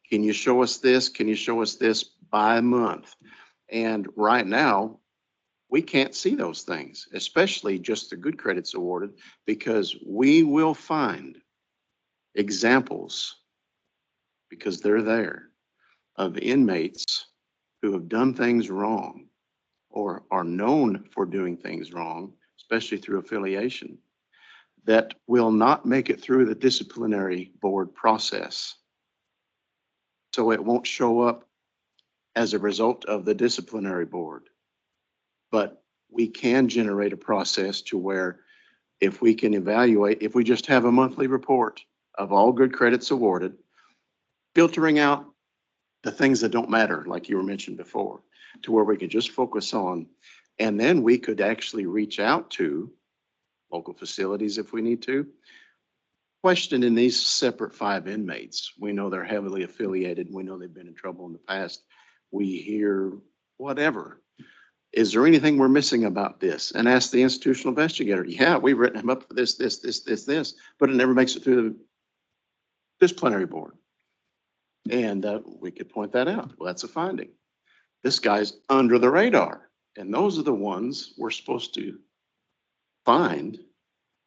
Can you show us this? Can you show us this by month? And right now, we can't see those things, especially just the good credits awarded, because we will find examples, because they're there, of inmates who have done things wrong or are known for doing things wrong, especially through affiliation, that will not make it through the disciplinary board process. So it won't show up as a result of the disciplinary board. But we can generate a process to where, if we can evaluate, if we just have a monthly report of all good credits awarded, filtering out the things that don't matter, like you were mentioned before, to where we could just focus on, and then we could actually reach out to local facilities if we need to. Questioning these separate 5 inmates. We know they're heavily affiliated. We know they've been in trouble in the past. We hear whatever. Is there anything we're missing about this? And ask the institutional investigator. Yeah, we've written him up for this, but it never makes it through the disciplinary board. And we could point that out. Well, that's a finding. This guy's under the radar. And those are the ones we're supposed to find,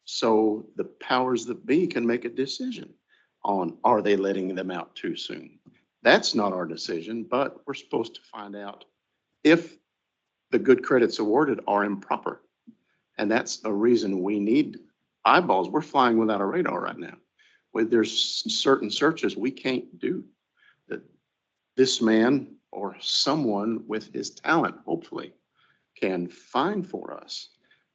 so the powers that be can make a decision on, are they letting them out too soon? That's not our decision, but we're supposed to find out if the good credits awarded are improper. And that's a reason we need eyeballs. We're flying without a radar right now. There's certain searches we can't do that this man or someone with his talent, hopefully, can find for us.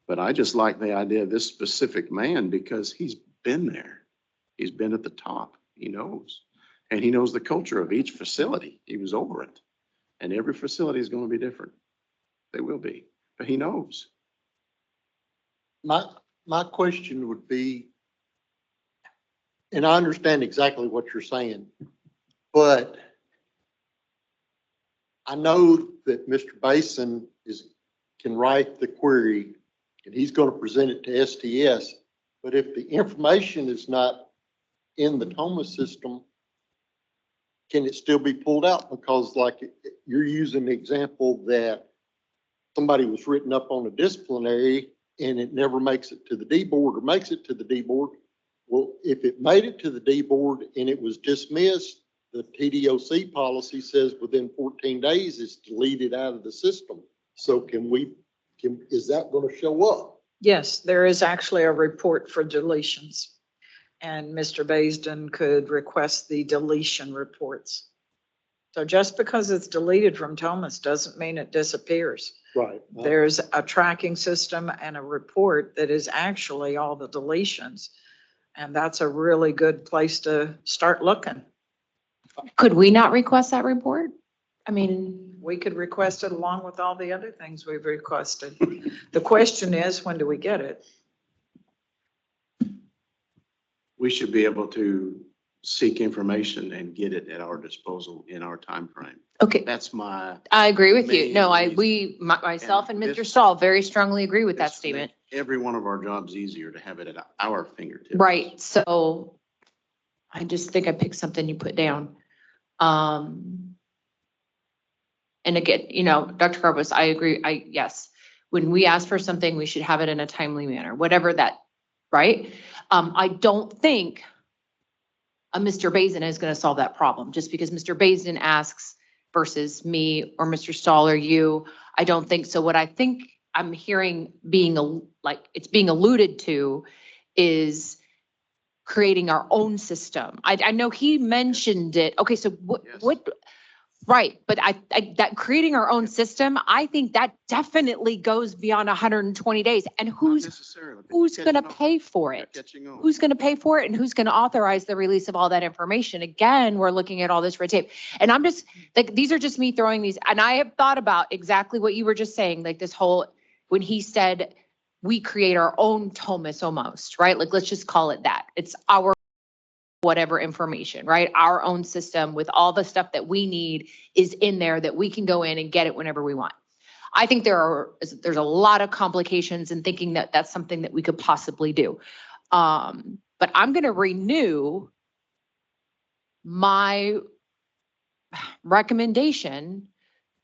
But I just like the idea of this specific man, because he's been there. He's been at the top. He knows. And he knows the culture of each facility. He was over it. And every facility is going to be different. They will be. But he knows. My question would be, and I understand exactly what you're saying, but I know that Mr. Basin can write the query, and he's going to present it to STS. But if the information is not in the Thomas system, can it still be pulled out? Because like you're using the example that somebody was written up on a disciplinary and it never makes it to the D board, or makes it to the D board. Well, if it made it to the D board and it was dismissed, the TDOC policy says within 14 days it's deleted out of the system. So is that going to show up? Yes, there is actually a report for deletions. And Mr. Baisden could request the deletion reports. So just because it's deleted from Thomas doesn't mean it disappears. Right. There's a tracking system and a report that is actually all the deletions. And that's a really good place to start looking. Could we not request that report? I mean, We could request it along with all the other things we've requested. The question is, when do we get it? We should be able to seek information and get it at our disposal in our time frame. okay, That's my. I agree with you. main No, reason. myself and And Mr. this- Stahl very strongly agree with that This statement. make every one of our jobs easier to have it at our fingertips. Right, so I just think I picked something you put down. And again, Dr. Carbos, I agree. Yes, when we ask for something, we should have it in a timely manner, whatever that, right? I don't think a Mr. Bazin is going to solve that problem just because Mr. Bazin asks versus me or Mr. Stahl or you. I don't think so. What I think I'm hearing it's being alluded to is creating our own system. I know he mentioned it. Okay, so Yes. right, but that creating our own system, I think that definitely goes beyond 120 days. And Not who's necessarily, but who's you're going to catching on. pay for You're it? catching on. Who's going to pay for it and who's going to authorize the release of all that information? Again, we're looking at all this red tape. And I'm just like, these are just me throwing these, and I have thought about exactly what you were just saying, like this whole, when he said, we create our own TOMAS almost, right? Like, let's just call it that. It's our whatever information, right? Our own system with all the stuff that we need is in there that we can go in and get it whenever we want. I think there's a lot of complications in thinking that that's something that we could possibly do. But I'm going to renew my recommendation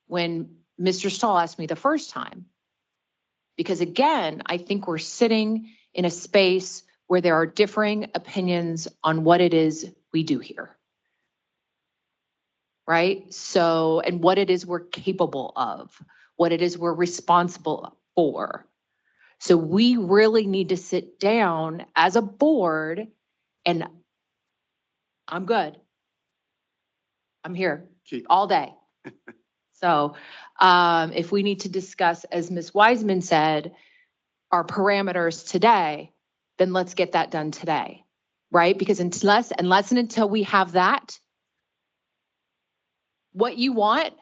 when Mr. Stahl asked me the first time. Because again, I think we're sitting in a space where there are differing opinions on what it is we do here. Right? So, and what it is we're capable of, what it is we're responsible for. So we really need to sit down as a board, and I'm good. I'm here all day. So if we need to discuss, as Ms. Wiseman said, our parameters today, then let's get that done today, right? Because unless and until we have that, what you want,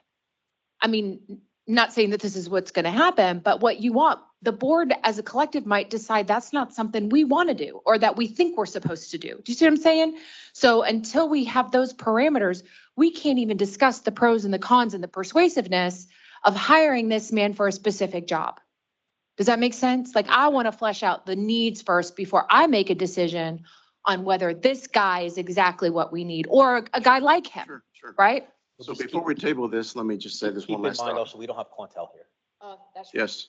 I mean, not saying that this is what's going to happen, but what you want, the board as a collective might decide that's not something we want to do or that we think we're supposed to do. Do you see what I'm saying? So until we have those parameters, we can't even discuss the pros and the cons and the persuasiveness of hiring this man for a specific job. Does that make sense? Like, I want to flesh out the needs first before I make a decision on whether this guy is exactly what we need or a guy like him, Sure, sure. right? So before we table this, let me just say this one Keep in last mind thought. also, we don't have Quantel here. That's Yes.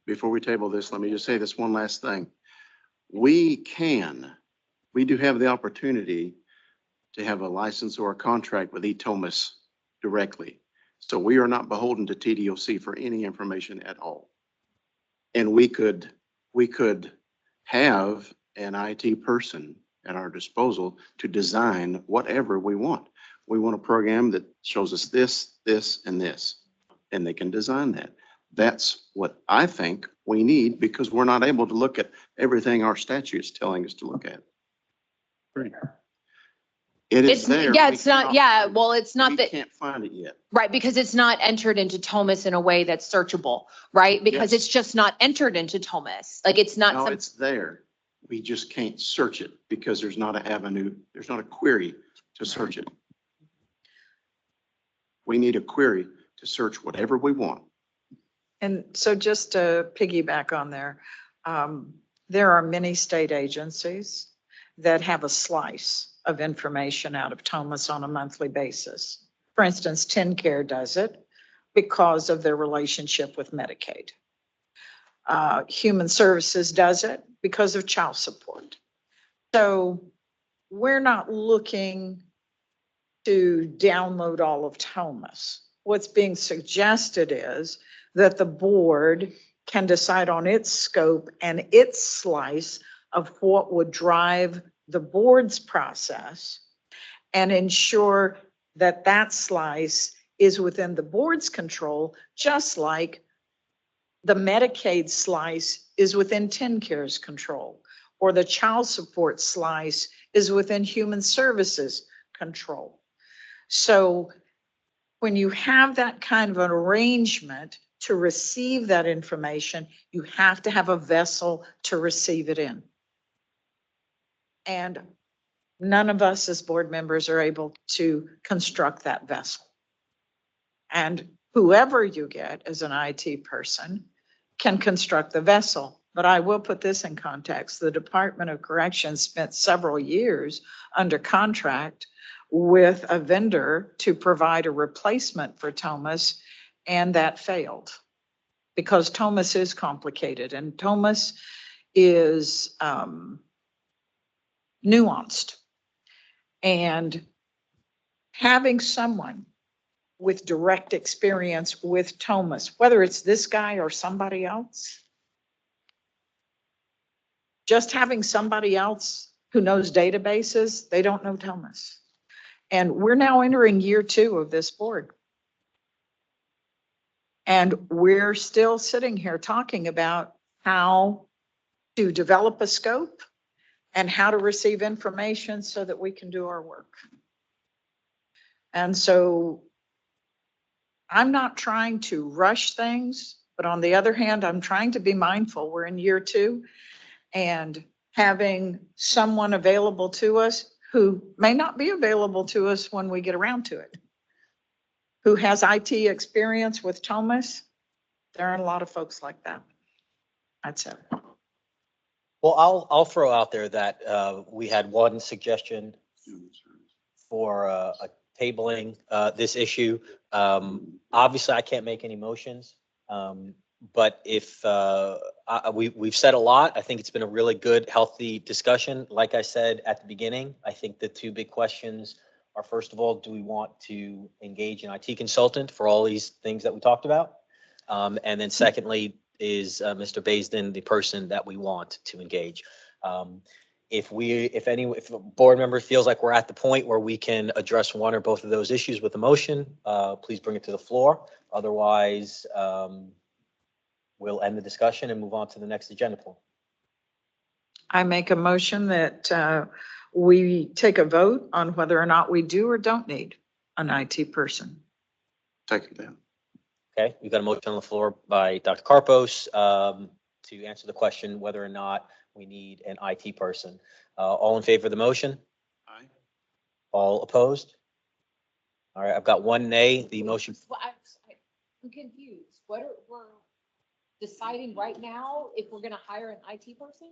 Before we table this, let me just say this one last thing. We do have the opportunity to have a license or a contract with eTomas directly. So we are not beholden to TDOC for any information at all. And we could have an IT person at our disposal to design whatever we want. We want a program that shows us this, this, and this, and they can design that. That's what I think we need because we're not able to look at everything our statute's telling us to look at. It is there. Yeah, We it's not, cannot yeah, find it. well, it's not We that, can't find it yet. right, because it's not entered into TOMAS in a way that's searchable, right? Because Yes. it's just not entered into TOMAS. Like, it's not No, some, it's there. We just can't search it because there's not an avenue, there's not a query to search it. We need a query to search whatever we want. And so just to piggyback on there are many state agencies that have a slice of information out of TOMAS on a monthly basis. For instance, TennCare does it because of their relationship with Medicaid. Human Services does it because of child support. So we're not looking to download all of TOMAS. What's being suggested is that the board can decide on its scope and its slice of what would drive the board's process and ensure that that slice is within the board's control, just like the Medicaid slice is within TennCare's control, or the child support slice is within Human Services control. So when you have that kind of an arrangement to receive that information, you have to have a vessel to receive it in. And none of us as board members are able to construct that vessel. And whoever you get as an IT person can construct the vessel. But I will put this in context. The Department of Corrections spent several years under contract with a vendor to provide a replacement for Thomas, and that failed because Thomas is complicated and Thomas is nuanced. And having someone with direct experience with Thomas, whether it's this guy or somebody else, just having somebody else who knows databases, they don't know Thomas. And we're now entering year 2 of this board. And we're still sitting here talking about how to develop a scope and how to receive information so that we can do our work. And so I'm not trying to rush things, but on the other hand, I'm trying to be mindful. We're in year 2, and having someone available to us who may not be available to us when we get around to it, who has IT experience with Thomas. There aren't a lot of folks like that. That's it. Well, I'll throw out there that we had one suggestion for tabling this issue. Obviously, I can't make any motions, but if we've said a lot, I think it's been a really good, healthy discussion. Like I said at the beginning, I think the 2 big questions are, first of all, do we want to engage an IT consultant for all these things that we talked about? And then secondly, is Mr. Baisden the person that we want to engage? If a board member feels like we're at the point where we can address one or both of those issues with a motion, please bring it to the floor. Otherwise, we'll end the discussion and move on to the next agenda point. I make a motion that we take a vote on whether or not we do or don't need an IT person. Second that. Okay, we've got a motion on the floor by Dr. Karpos to answer the question whether or not we need an IT person. All in favor of the motion? Aye. All opposed? All right, I've got 1 nay. The motion. Well, I'm confused. We're deciding right now if we're gonna hire an IT person?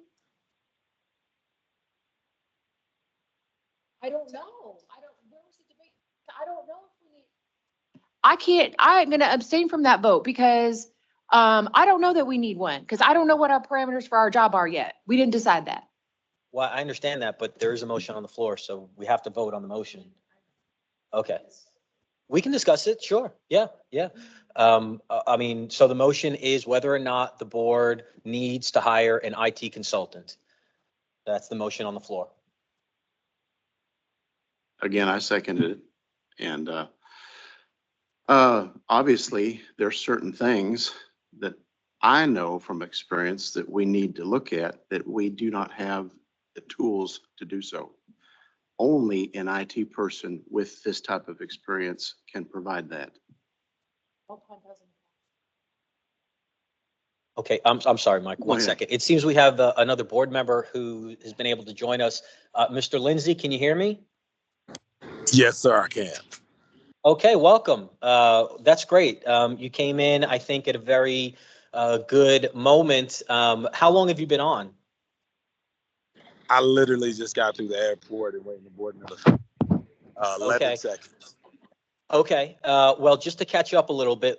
I don't know. Where's the debate? I don't know if we need. I'm gonna abstain from that vote because I don't know that we need one, because I don't know what our parameters for our job are yet. We didn't decide that. Well, I understand that, but there is a motion on the floor, so we have to vote on the motion. Okay. We can discuss it, sure. Yeah. I mean, so the motion is whether or not the board needs to hire an IT consultant. That's the motion on the floor. Again, I seconded it. And obviously, there's certain things that I know from experience that we need to look at that we do not have the tools to do so. Only an IT person with this type of experience can provide that. Okay, I'm sorry, Mike, Go one ahead. second. It seems we have another board member who has been able to join us. Mr. Lindsay, can you hear me? Yes, sir, I can. Okay, welcome. That's great. You came in, I think, at a very good moment. How long have you been on? I literally just got through the airport and waiting to board another 11 seconds. Okay, well, just to catch you up a little bit,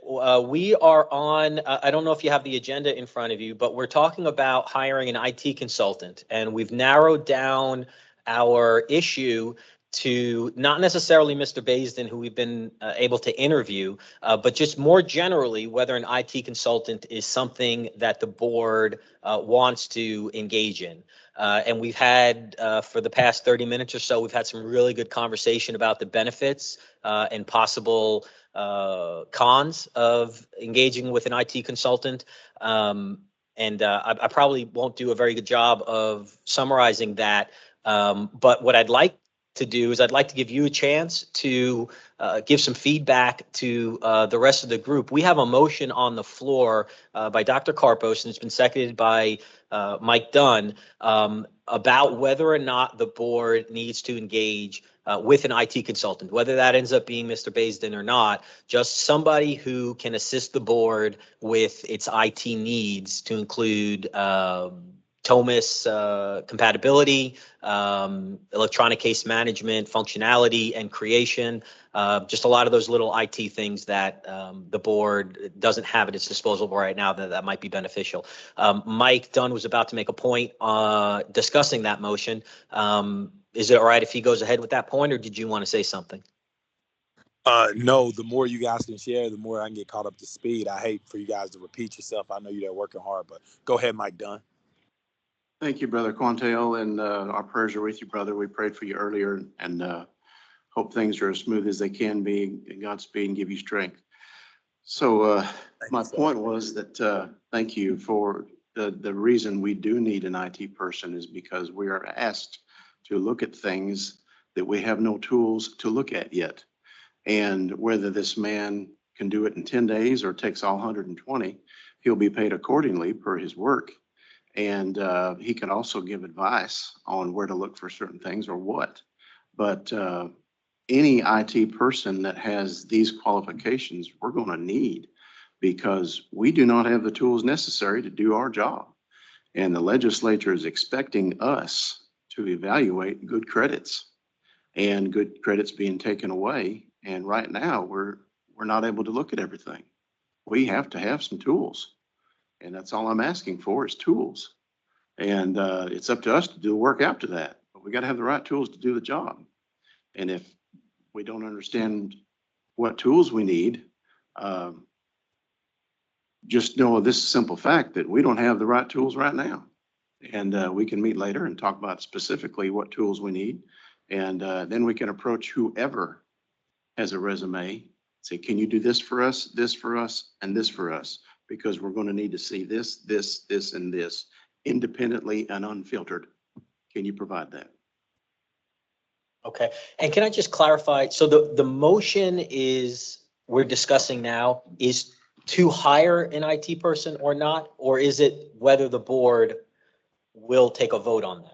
we are on, I don't know if you have the agenda in front of you, but we're talking about hiring an IT consultant, and we've narrowed down our issue to not necessarily Mr. Baisden, who we've been able to interview, but just more generally, whether an IT consultant is something that the board wants to engage in. And we've had, for the past 30 minutes or so, we've had some really good conversation about the benefits and possible cons of engaging with an IT consultant. And I probably won't do a very good job of summarizing that. But what I'd like to do is I'd like to give you a chance to give some feedback to the rest of the group. We have a motion on the floor by Dr. Karpos, and it's been seconded by Mike Dunn, about whether or not the board needs to engage with an IT consultant, whether that ends up being Mr. Baisden or not, just somebody who can assist the board with its IT needs to include Thomas compatibility, electronic case management, functionality and creation, just a lot of those little IT things that the board doesn't have at its disposal right now that might be beneficial. Mike Dunn was about to make a point discussing that motion. Is it all right if he goes ahead with that point, or did you want to say something? No, the more you guys can share, the more I can get caught up to speed. I hate for you guys to repeat yourself. I know you're there working hard, but go ahead, Mike Dunn. Thank you, Brother Quantel, and our prayers are with you, brother. We prayed for you earlier and hope things are as smooth as they can be, and Godspeed and give you strength. So my point was that thank you for the reason we do need an IT person is because we are asked to look at things that we have no tools to look at yet. And whether this man can do it in 10 days or takes all 120, he'll be paid accordingly per his work. And he can also give advice on where to look for certain things or what. But any IT person that has these qualifications, we're going to need, because we do not have the tools necessary to do our job. And the legislature is expecting us to evaluate good credits, and good credits being taken away. And right now we're not able to look at everything. We have to have some tools. And that's all I'm asking for is tools. And it's up to us to do the work after that. But we got to have the right tools to do the job. And if we don't understand what tools we need, just know this simple fact that we don't have the right tools right now. And we can meet later and talk about specifically what tools we need. And then we can approach whoever has a resume, say, can you do this for us, and this for us? Because we're going to need to see this, and this independently and unfiltered. Can you provide that? Okay. And can I just clarify? So the motion we're discussing now is to hire an IT person or not, or is it whether the board will take a vote on that?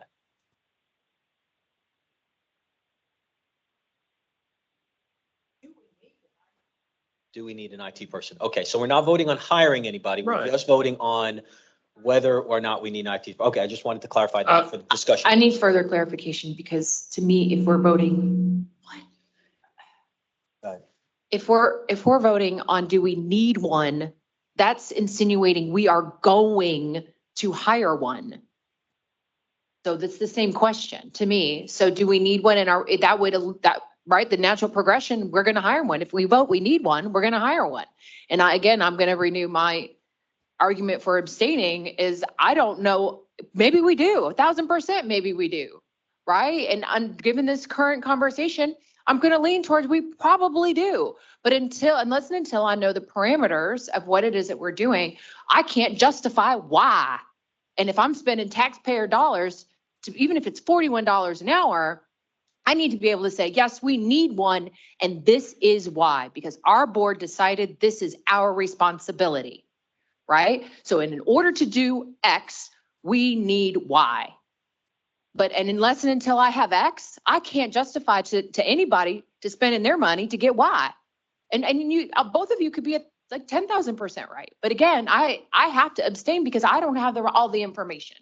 Do we need an IT person? Okay, so we're not voting on hiring anybody. We're Right. just voting on whether or not we need an IT. Okay, I just wanted to clarify that for the discussion. I need further clarification because to me, if we're voting, Right. if we're voting on do we need one, that's insinuating we are going to hire one. So that's the same question to me. So do we need one in right? The natural progression, we're going to hire one. If we vote, we need one, we're going to hire one. And I'm going to renew my argument for abstaining is I don't know, maybe we do 1,000%, maybe we do, right? And given this current conversation, I'm going to lean towards we probably do. But unless and until I know the parameters of what it is that we're doing, I can't justify why. And if I'm spending taxpayer dollars even if it's $41 an hour, I need to be able to say, yes, we need one. And this is why, because our board decided this is our responsibility, right? So in order to do X, we need Y. And unless and until I have X, I can't justify to anybody to spending their money to get Y. And you, both of you could be at like 10,000% right. But again, I have to abstain because I don't have all the information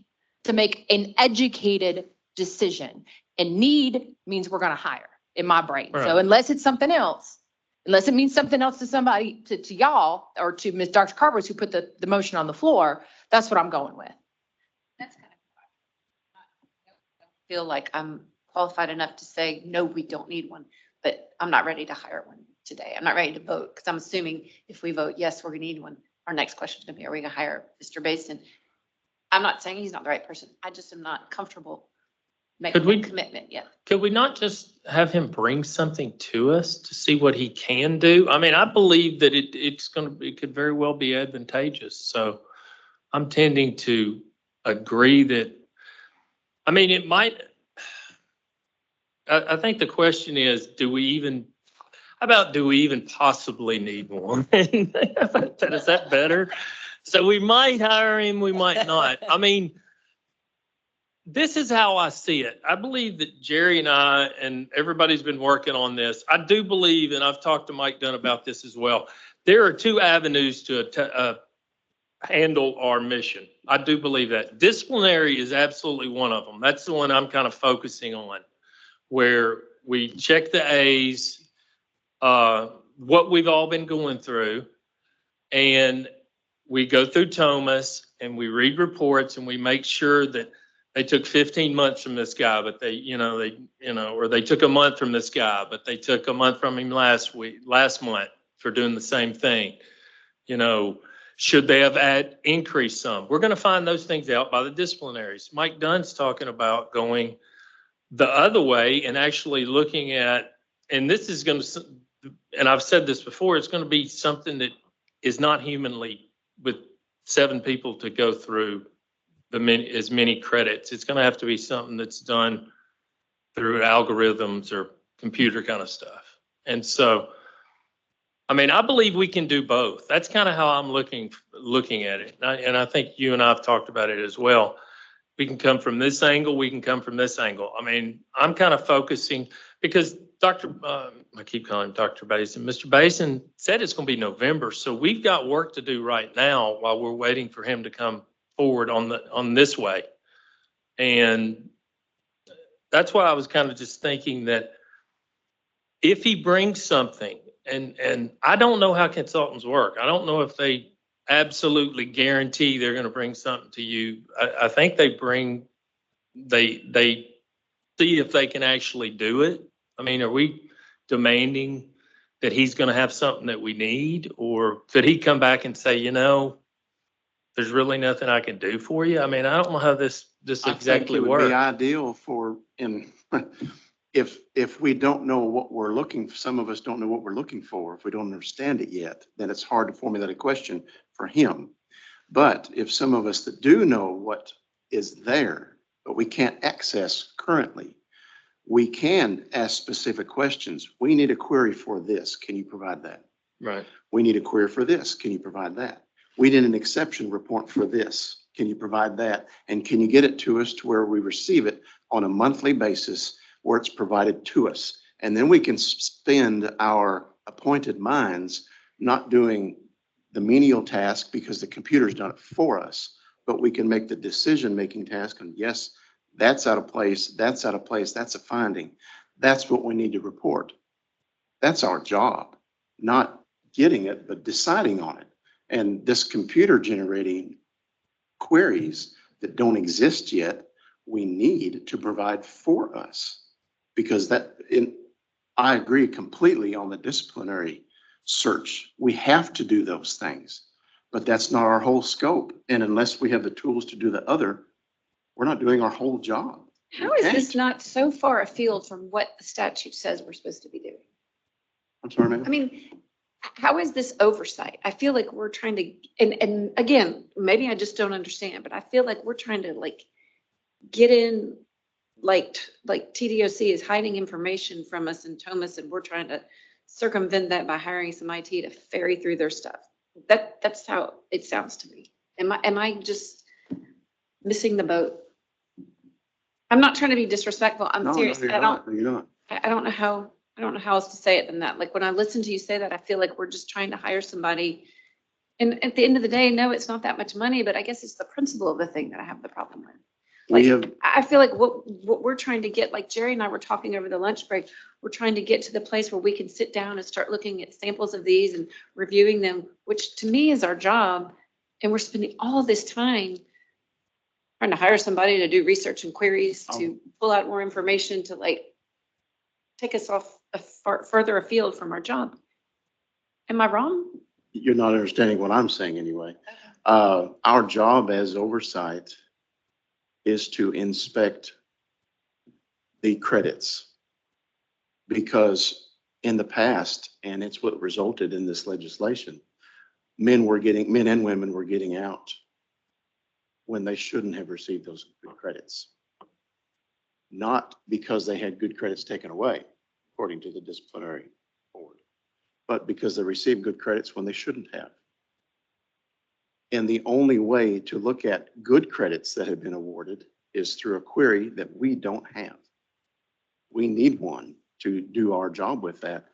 to make an educated decision. And need means we're going to hire in my brain. Right. So unless it's something else, unless it means something else to somebody, to y'all, or to Ms. Dr. Carpers who put the motion on the floor, that's what I'm going with. That's kind of, I feel like I'm qualified enough to say, no, we don't need one, but I'm not ready to hire one today. I'm not ready to vote because I'm assuming if we vote, yes, we're going to need one. Our next question is going to be, are we going to hire Mr. Basin? I'm not saying he's not the right person. I just am not comfortable making a commitment yet. Could we not just have him bring something to us to see what he can do? I mean, I believe that it could very well be advantageous. So I'm tending to agree that, I mean, it might, I think the question is, do we even possibly need one? Is that better? So we might hire him, we might not. I mean, this is how I see it. I believe that Jerry and I, and everybody's been working on this. I do believe, and I've talked to Mike Dunn about this as well. There are two avenues to handle our mission. I do believe that. Disciplinary is absolutely one of them. That's the one I'm kind of focusing on, where we check the A's, what we've all been going through, and we go through Thomas and we read reports and we make sure that they took 15 months from this guy, but or they took a month from this guy, but they took a month from him last month for doing the same thing. Should they have increased some? We're going to find those things out by the disciplinaries. Mike Dunn's talking about going the other way and actually looking at, and this is going to, and I've said this before, it's going to be something that is not humanly, with 7 people to go through as many credits. It's going to have to be something that's done through algorithms or computer kind of stuff. And so, I mean, I believe we can do both. That's kind of how I'm looking at it. And I think you and I have talked about it as well. We can come from this angle. We can come from this angle. I mean, I'm kind of focusing because I keep calling him Dr. Basin. Mr. Basin said it's going to be November. So we've got work to do right now while we're waiting for him to come forward on this way. And that's why I was kind of just thinking that if he brings something, and I don't know how consultants work. I don't know if they absolutely guarantee they're going to bring something to you. I think they see if they can actually do it. I mean, are we demanding that he's going to have something that we need, or could he come back and say, there's really nothing I can do for you? I mean, I don't know how this I exactly think it would works. be ideal if we don't know what we're looking for, some of us don't know what we're looking for. If we don't understand it yet, then it's hard to formulate a question for him. But if some of us that do know what is there, but we can't access currently, we can ask specific questions. We need a query for this. Can you provide that? Right. We need a query for this. Can you provide that? We need an exception report for this. Can you provide that? And can you get it to us to where we receive it on a monthly basis where it's provided to us? And then we can spend our appointed minds not doing the menial task because the computer's done it for us, but we can make the decision-making task. And yes, that's out of place. That's out of place. That's a finding. That's what we need to report. That's our job, not getting it, but deciding on it. And this computer generating queries that don't exist yet, we need to provide for us, because I agree completely on the disciplinary search. We have to do those things, but that's not our whole scope. And unless we have the tools to do the other, we're not doing our whole job. How is this not so far afield from what the statute says we're supposed to be doing? I'm sorry, ma'am. I mean, how is this oversight? I feel like we're trying to, and again, maybe I just don't understand, but I feel like we're trying to get in, like TDOC is hiding information from us and Thomas, and we're trying to circumvent that by hiring some IT to ferry through their stuff. That's how it sounds to me. Am I just missing the boat? I'm not trying to be disrespectful. I'm serious. No, you're not. I don't know how else to say it than that. Like when I listen to you say that, I feel like we're just trying to hire somebody. And at the end of the day, no, it's not that much money, but I guess it's the principle of the thing that I have the problem with. I feel like what we're trying to get, like Jerry and I were talking over the lunch break, we're trying to get to the place where we can sit down and start looking at samples of these and reviewing them, which to me is our job. And we're spending all this time trying to hire somebody to do research and queries, to pull out more information, to take us off further afield from our job. Am I wrong? You're not understanding what I'm saying anyway. Our job as oversight is to inspect the credits, because in the past, and it's what resulted in this legislation, men and women were getting out when they shouldn't have received those credits. not because they had good credits taken away, according to the disciplinary board, but because they received good credits when they shouldn't have. And the only way to look at good credits that have been awarded is through a query that we don't have. We need one to do our job with that.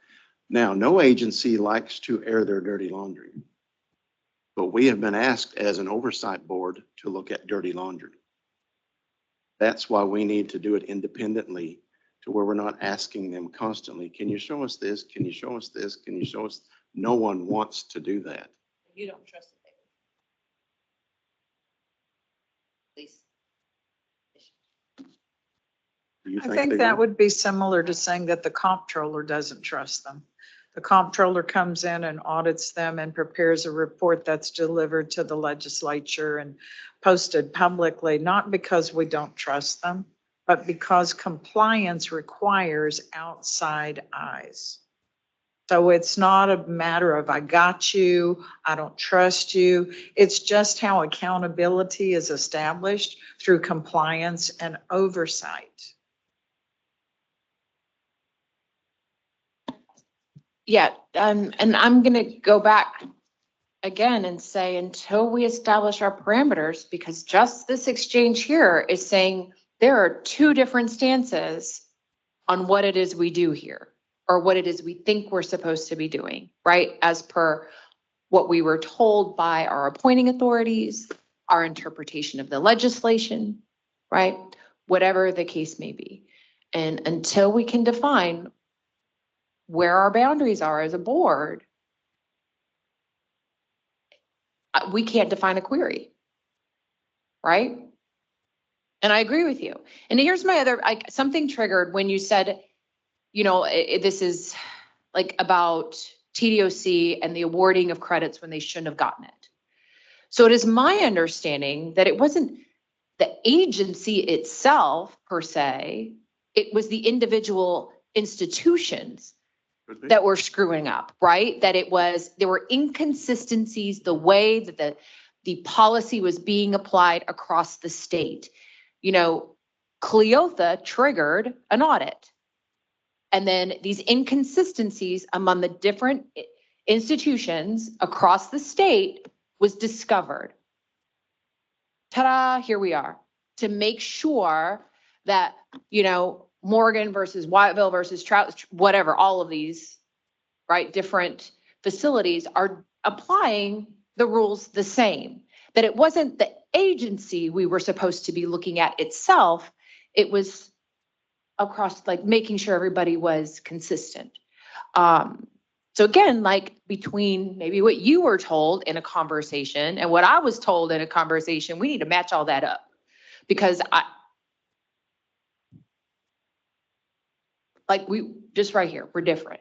Now, no agency likes to air their dirty laundry, but we have been asked as an oversight board to look at dirty laundry. That's why we need to do it independently, to where we're not asking them constantly, can you show us this? Can you show us this? Can you show us? No one wants to do that. You don't trust the paper. Please. Do you I think they that will? would be similar to saying that the comptroller doesn't trust them. The comptroller comes in and audits them and prepares a report that's delivered to the legislature and posted publicly, not because we don't trust them, but because compliance requires outside eyes. So it's not a matter of I got you, I don't trust you. It's just how accountability is established through compliance and oversight. Yeah, and I'm gonna go back again and say, until we establish our parameters, because just this exchange here is saying there are two different stances on what it is we do here, or what it is we think we're supposed to be doing, right? As per what we were told by our appointing authorities, our interpretation of the legislation, right? Whatever the case may be. And until we can define where our boundaries are as a board, we can't define a query, right? And I agree with you. And here's my other, something triggered when you said, you know, this is like about TDOC and the awarding of credits when they shouldn't have gotten it. So it is my understanding that it wasn't the agency itself per se, it was the individual institutions that were screwing up, right? That there were inconsistencies, the way that the policy was being applied across the state. You know, Cleotha triggered an audit. And then these inconsistencies among the different institutions across the state was discovered. Ta-da, here we are. To make sure that, you know, Morgan versus Whiteville versus Trout, whatever, all of these, right, different facilities are applying the rules the same. That it wasn't the agency we were supposed to be looking at itself, it was across, like, making sure everybody was consistent. So again, like, between maybe what you were told in a conversation and what I was told in a conversation, we need to match all that up. Because we just right here, we're different,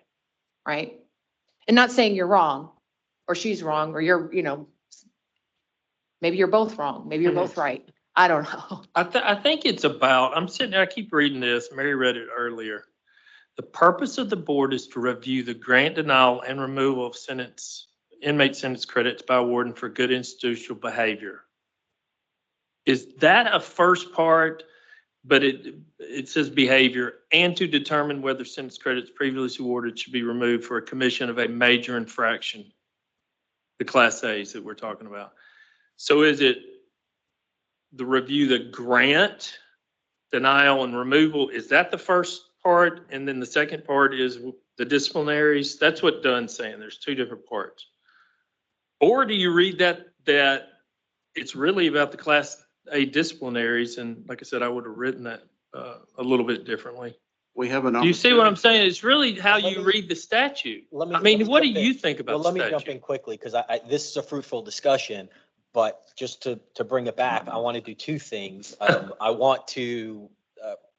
right? And not saying you're wrong, or she's wrong, or you're, you know, maybe you're both wrong, maybe you're both right. I don't know. I think it's about, I'm sitting there, I keep reading this, Mary read it earlier. The purpose of the board is to review the grant denial and removal of inmate sentence credits by warden for good institutional behavior. Is that a first part, but it says behavior, and to determine whether sentence credits previously awarded should be removed for a commission of a major infraction, the class A's that we're talking about. So is it the review, the grant, denial and removal? Is that the first part? And then the second part is the disciplinaries? That's what Dunn's saying. There's two different parts. Or do you read that it's really about the class A disciplinaries? And like I said, I would have written that a little bit differently. We have an Do you see what I'm opportunity. saying? It's really how you read the statute. I mean, what do you think about the Let me jump in statute? quickly, because this is a fruitful discussion, but just to bring it back, I want to do two things. I want to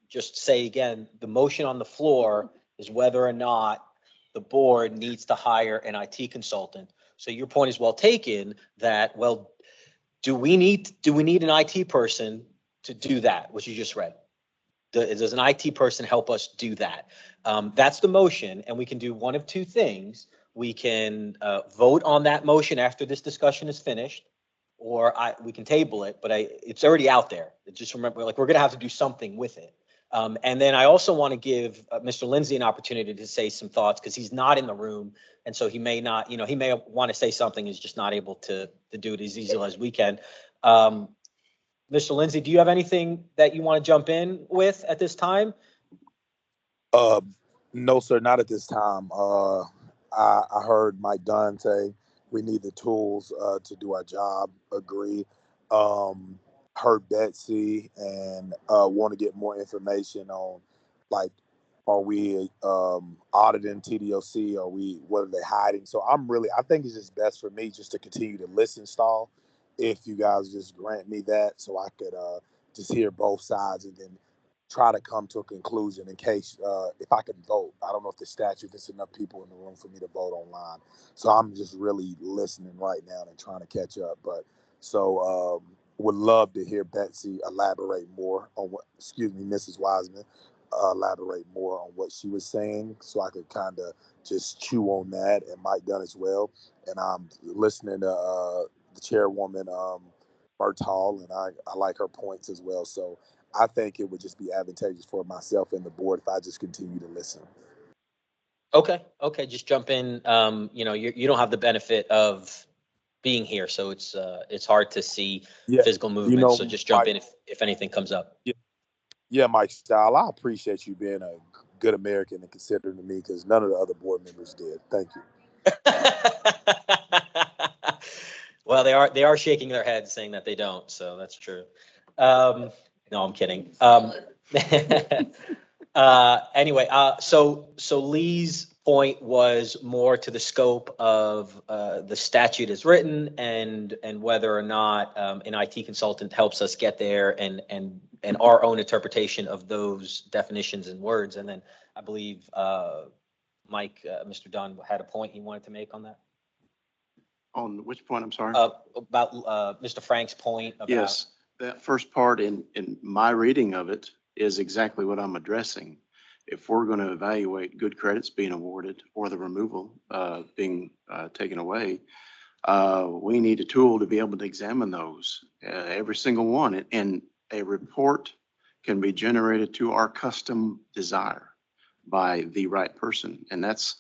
just say again, the motion on the floor is whether or not the board needs to hire an IT consultant. So your point is well taken that, well, do we need an IT person to do that, which you just read? Does an IT person help us do that? That's the motion, and we can do one of two things. We can vote on that motion after this discussion is finished, or we can table it, but it's already out there. Just remember, like, we're gonna have to do something with it. And then I also want to give Mr. Lindsay an opportunity to say some thoughts because he's not in the room. And so he may not, he may want to say something, he's just not able to do it as easily as we can. Mr. Lindsay, do you have anything that you want to jump in with at this time? No, sir, not at this time. I heard Mike Dunn say we need the tools to do our job. Agree. Heard Betsy and want to get more information on, like, are we auditing TDOC? What are they hiding? So I think it's just best for me just to continue to listen, stall. If you guys just grant me that, so I could just hear both sides and then try to come to a conclusion in case if I can vote. I don't know if the statute, there's enough people in the room for me to vote online. So I'm just really listening right now and trying to catch up. But so would love to hear Betsy elaborate more on Mrs. Wiseman elaborate more on what she was saying so I could kind of just chew on that, and Mike Dunn as well. And I'm listening to the chairwoman, Murtaugh, and I like her points as well. So I think it would just be advantageous for myself and the board if I just continue to listen. Okay, just jump in. You don't have the benefit of being here, so it's hard to see physical movement. So just jump in if anything comes up. Yeah, Mike Style, I appreciate you being a good American and considering me because none of the other board members did. Thank you. Well, they are shaking their heads saying that they don't, so that's true. No, I'm kidding. Anyway, so Lee's point was more to the scope of the statute as written and whether or not an IT consultant helps us get there and our own interpretation of those definitions and words. And then I believe Mike, Mr. Dunn had a point he wanted to make on that. On which point, I'm sorry? About Mr. Frank's point about. Yes, that first part in my reading of it is exactly what I'm addressing. If we're going to evaluate good credits being awarded or the removal being taken away, we need a tool to be able to examine those, every single one. And a report can be generated to our custom desire by the right person. And that's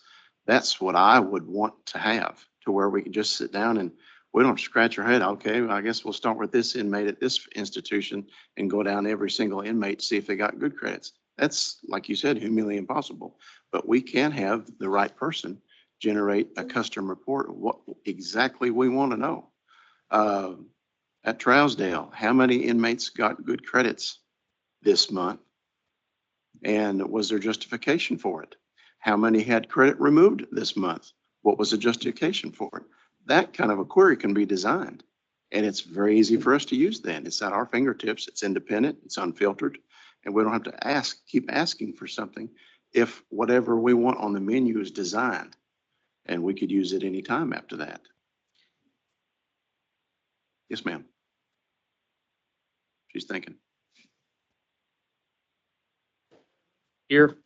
what I would want to have, to where we can just sit down and we don't scratch our head. Okay, I guess we'll start with this inmate at this institution and go down every single inmate to see if they got good credits. That's, like you said, humanly impossible. But we can have the right person generate a custom report of what exactly we want to know. At Trousdale, how many inmates got good credits this month? And was there justification for it? How many had credit removed this month? What was the justification for it? That kind of a query can be designed. And it's very easy for us to use then. It's at our fingertips. It's independent. It's unfiltered. And we don't have to keep asking for something if whatever we want on the menu is designed. And we could use it anytime after that. Yes, ma'am. She's thinking. Here,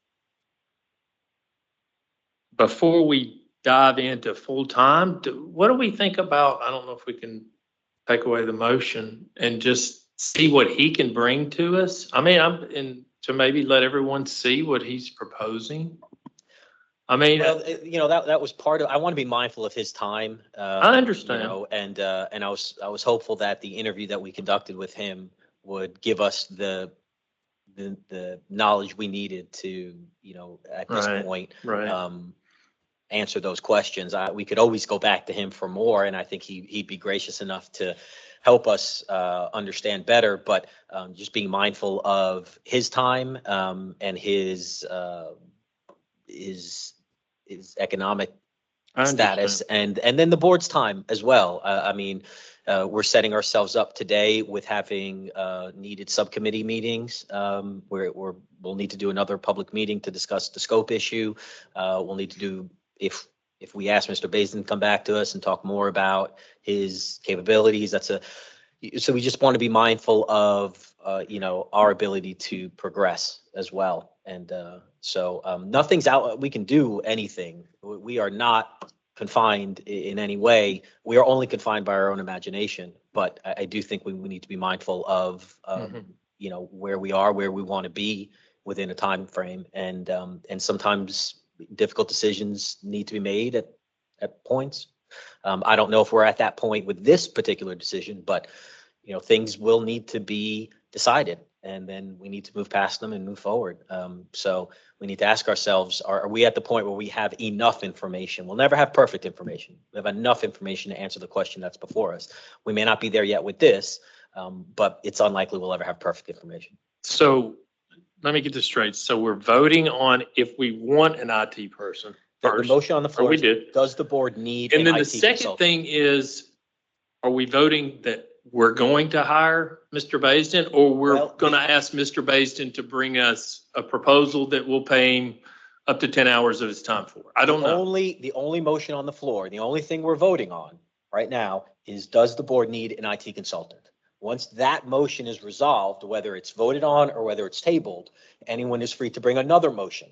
before we dive into full-time, what do we think about, I don't know if we can take away the motion and just see what he can bring to us? I mean, to maybe let everyone see what he's proposing. I mean, well, that was part of. I want to be mindful of his time. I understand. And I was hopeful that the interview that we conducted with him would give us the knowledge we needed to, at this point, answer those questions. We could always go back to him for more, and I think he'd be gracious enough to help us understand better. But just being mindful of his time and his economic status, and then the board's time as well. I mean, we're setting ourselves up today with having needed subcommittee meetings where we'll need to do another public meeting to discuss the scope issue. We'll need to do, if we ask Mr. Basin to come back to us and talk more about his capabilities, so we just want to be mindful of our ability to progress as well. And so nothing's out. We can do anything. We are not confined in any way. We are only confined by our own imagination. But I do think we need to be mindful of where we are, where we want to be, within a time frame. And sometimes difficult decisions need to be made at points. I don't know if we're at that point with this particular decision, but things will need to be decided, and then we need to move past them and move forward. So we need to ask ourselves, are we at the point where we have enough information? We'll never have perfect information. We have enough information to answer the question that's before us. We may not be there yet with this, but it's unlikely we'll ever have perfect information. So let me get this straight. So we're voting on if we want an IT person The first. motion on the floor we is, did. does the board need And an then the IT second consultant? thing is, are we voting that we're going to hire Mr. Baisden, or we're Well, going to ask Mr. Baisden to bring us a proposal that will pay him up to 10 hours of his time for? I don't know. The only motion on the floor, the only thing we're voting on right now is, does the board need an IT consultant? Once that motion is resolved, whether it's voted on or whether it's tabled, anyone is free to bring another motion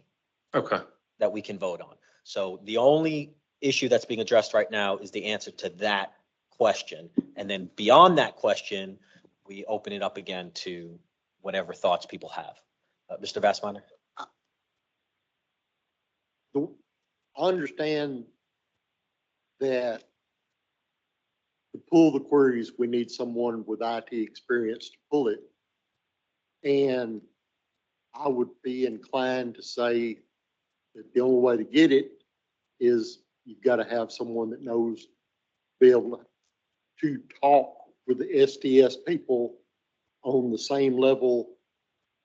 Okay. that we can vote on. So the only issue that's being addressed right now is the answer to that question. And then beyond that question, we open it up again to whatever thoughts people have. Mr. Vassmeyer? I understand that to pull the queries, we need someone with IT experience to pull it. And I would be inclined to say that the only way to get it is you've got to have someone that knows, be able to talk with the SDS people on the same level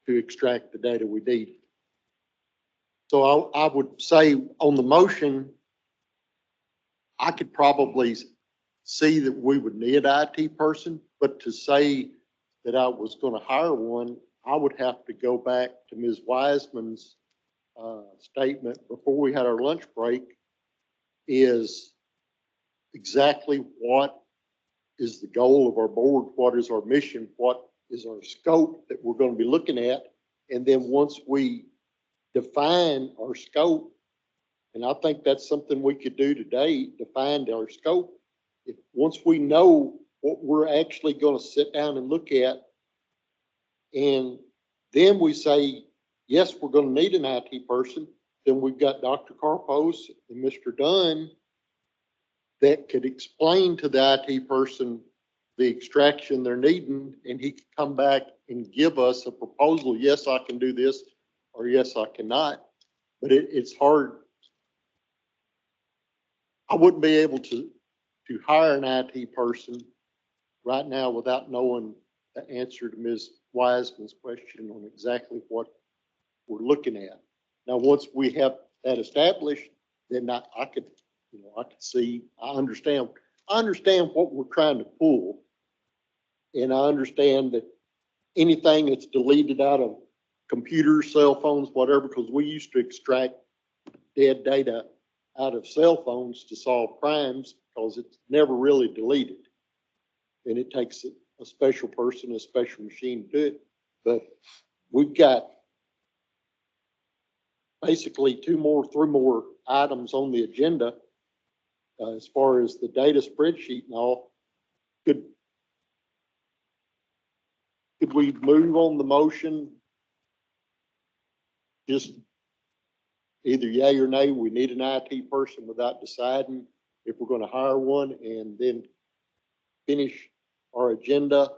to extract the data we need. So I would say on the motion, I could probably see that we would need an IT person, but to say that I was going to hire one, I would have to go back to Ms. Wiseman's statement before we had our lunch break, is exactly what is the goal of our board, what is our mission, what is our scope that we're going to be looking at. And then once we define our scope, and I think that's something we could do today, define our scope. Once we know what we're actually going to sit down and look at, and then we say, yes, we're going to need an IT person, then we've got Dr. Carpos and Mr. Dunn that could explain to the IT person the extraction they're needing, and he could come back and give us a proposal. Yes, I can do this, or yes, I cannot. But it's hard. I wouldn't be able to hire an IT person right now without knowing the answer to Ms. Wiseman's question on exactly what we're looking at. Now, once we have that established, then I could see, I understand what we're trying to pull. And I understand that anything that's deleted out of computers, cell phones, whatever, because we used to extract dead data out of cell phones to solve crimes because it's never really deleted. And it takes a special person, a special machine to do it. But we've got basically 3 more items on the agenda as far as the data spreadsheet and all. Could we move on the motion? Just either yay or nay, we need an IT person without deciding if we're going to hire one, and then finish our agenda,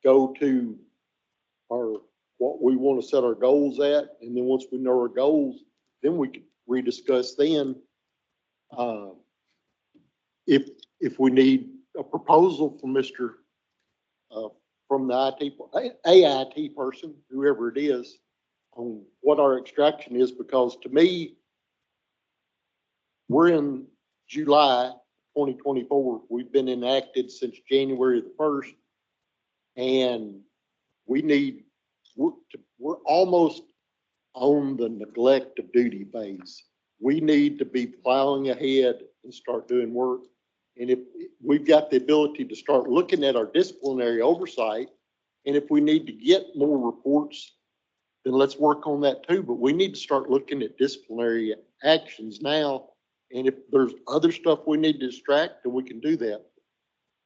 go to what we want to set our goals at. And then once we know our goals, then we can rediscuss then if we need a proposal from from the IT person, whoever it is, on what our extraction is, because to me, we're in July 2024. We've been enacted since January the 1st, and we're almost on the neglect of duty phase. We need to be plowing ahead and start doing work. And if we've got the ability to start looking at our disciplinary oversight, and if we need to get more reports, then let's work on that too. But we need to start looking at disciplinary actions now. And if there's other stuff we need to extract, then we can do that.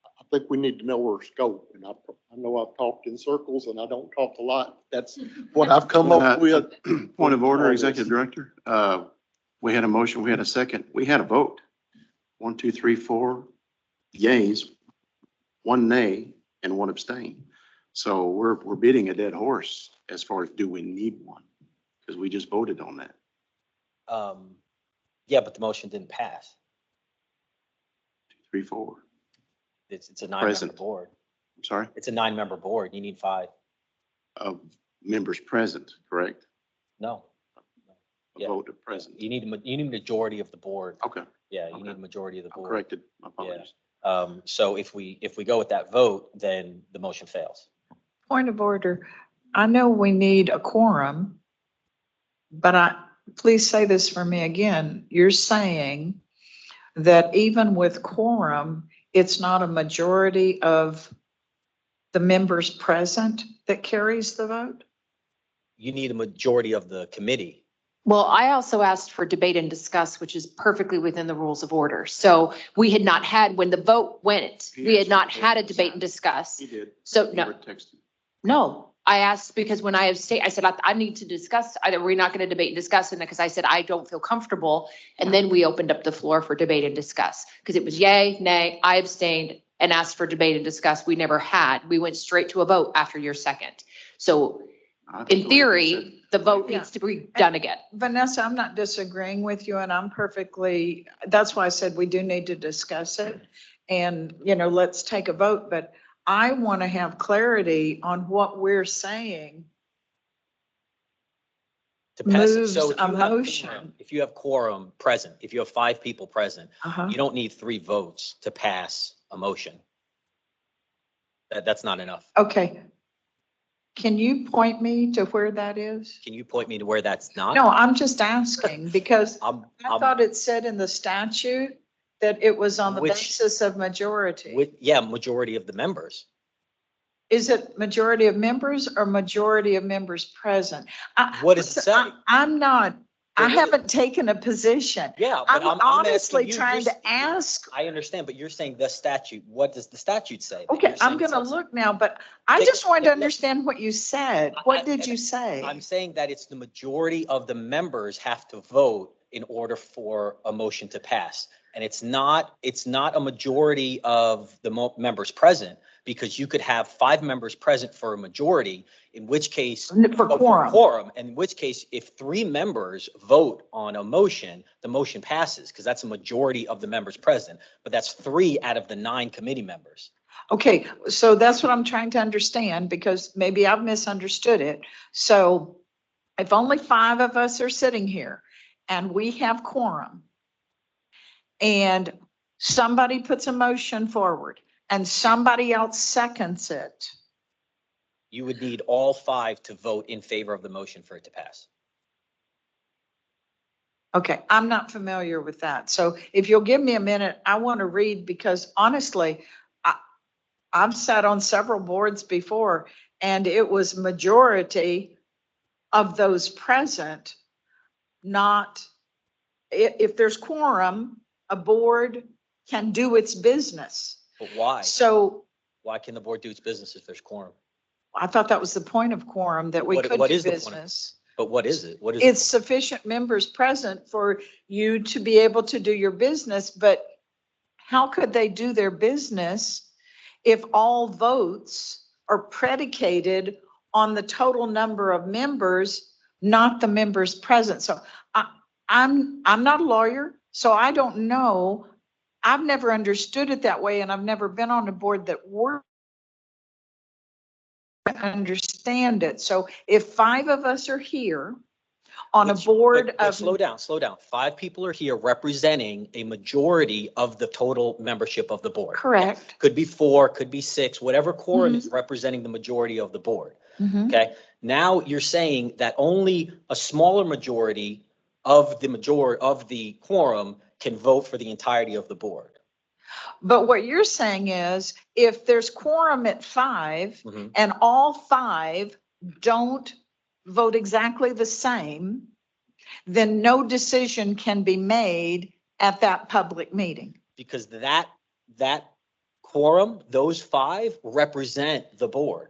I think we need to know our scope, and I know I've talked in circles and I don't talk a lot. That's what I've come up with. Point of order, All this. Executive Director. We had a motion, we had a second, we had a vote. 1, 2, 3, 4 yays, 1 nay, and 1 abstain. So we're beating a dead horse as far as do we need one? Because we just voted on that. Yeah, but the motion didn't pass. 2, 3, 4. It's a 9-member Present. board. I'm sorry, It's a 9-member board. You need 5. members present, correct? No, A Yeah. vote of present. you need a majority of the board. Okay, Yeah, you Okay. need a majority of the I'm board. corrected. My apologies. So if we go with that vote, then the motion fails. Point of order. I know we need a quorum, but please say this for me again. You're saying that even with quorum, it's not a majority of the members present that carries the vote? You need a majority of the committee. Well, I also asked for debate and discuss, which is perfectly within the rules of order. So we had not had, when the vote went, we had not had a debate and discuss. He did. So You no, were texting. no, I asked because when I abstained, I said, I need to discuss, either we're not going to debate and discuss, and because I said, I don't feel comfortable. And then we opened up the floor for debate and discuss, because it was yay, nay, I abstained and asked for debate and discuss. We never had. We went straight to a vote after your second. So I thought in you said- theory, the vote needs to be done again. Vanessa, I'm not disagreeing with you and I'm perfectly, that's why I said we do need to discuss it. And, let's take a vote, but I want to have clarity on what we're saying. To pass it. Moves So if a you have motion. quorum- if you have quorum present, if you have 5 people present, Uh-huh. you don't need 3 votes to pass a motion. That's not enough. Okay. Can you point me to where that is? Can you point me to where that's not? No, I'm just asking because I I'm thought it said in the statute that it was on the Which- basis of majority. with, majority of the members. Is it majority of members or majority of members present? What does it say? I'm not, I There is- haven't taken a position. Yeah, but I'm I'm asking honestly you, trying you're- to ask. I understand, but you're saying the statute. What does the statute say? That Okay, you're I'm saying it gonna says? look now, but I Take- just wanted to look. understand what you said. What did you say? I'm saying that it's the majority of the members have to vote in order for a motion to pass. And it's not a majority of the members present, because you could have 5 members present for a majority, in which case. For quorum. Quorum, in which case, if 3 members vote on a motion, the motion passes, because that's a majority of the members present. But that's 3 out of the 9 committee members. Okay, so that's what I'm trying to understand because maybe I've misunderstood it. So if only 5 of us are sitting here and we have quorum and somebody puts a motion forward and somebody else seconds it, You would need all 5 to vote in favor of the motion for it to pass. okay, I'm not familiar with that. So if you'll give me a minute, I want to read because honestly, I've sat on several boards before and it was majority of those present, not, if there's quorum, a board can do its business. But why? So Why can the board do its business if there's quorum? I thought that was the point of quorum, that we What- could what do is the point of- business. But what is it? What is? It's sufficient members present for you to be able to do your business, but how could they do their business if all votes are predicated on the total number of members, not the members present? So I'm not a lawyer, so I don't know. I've never understood it that way, and I've never been on a board that worked to understand it. So if 5 of us are here on a Which- board but of. Slow down. 5 people are here representing a majority of the total membership of the board. Correct. Could be 4, could be 6, whatever quorum Mm-hmm. is representing the majority of the board. Mhm. Okay, now you're saying that only a smaller majority of the quorum can vote for the entirety of the board. But what you're saying is if there's quorum at 5 Mhm. and all 5 don't vote exactly the same, then no decision can be made at that public meeting. Because that quorum, those 5 represent the board.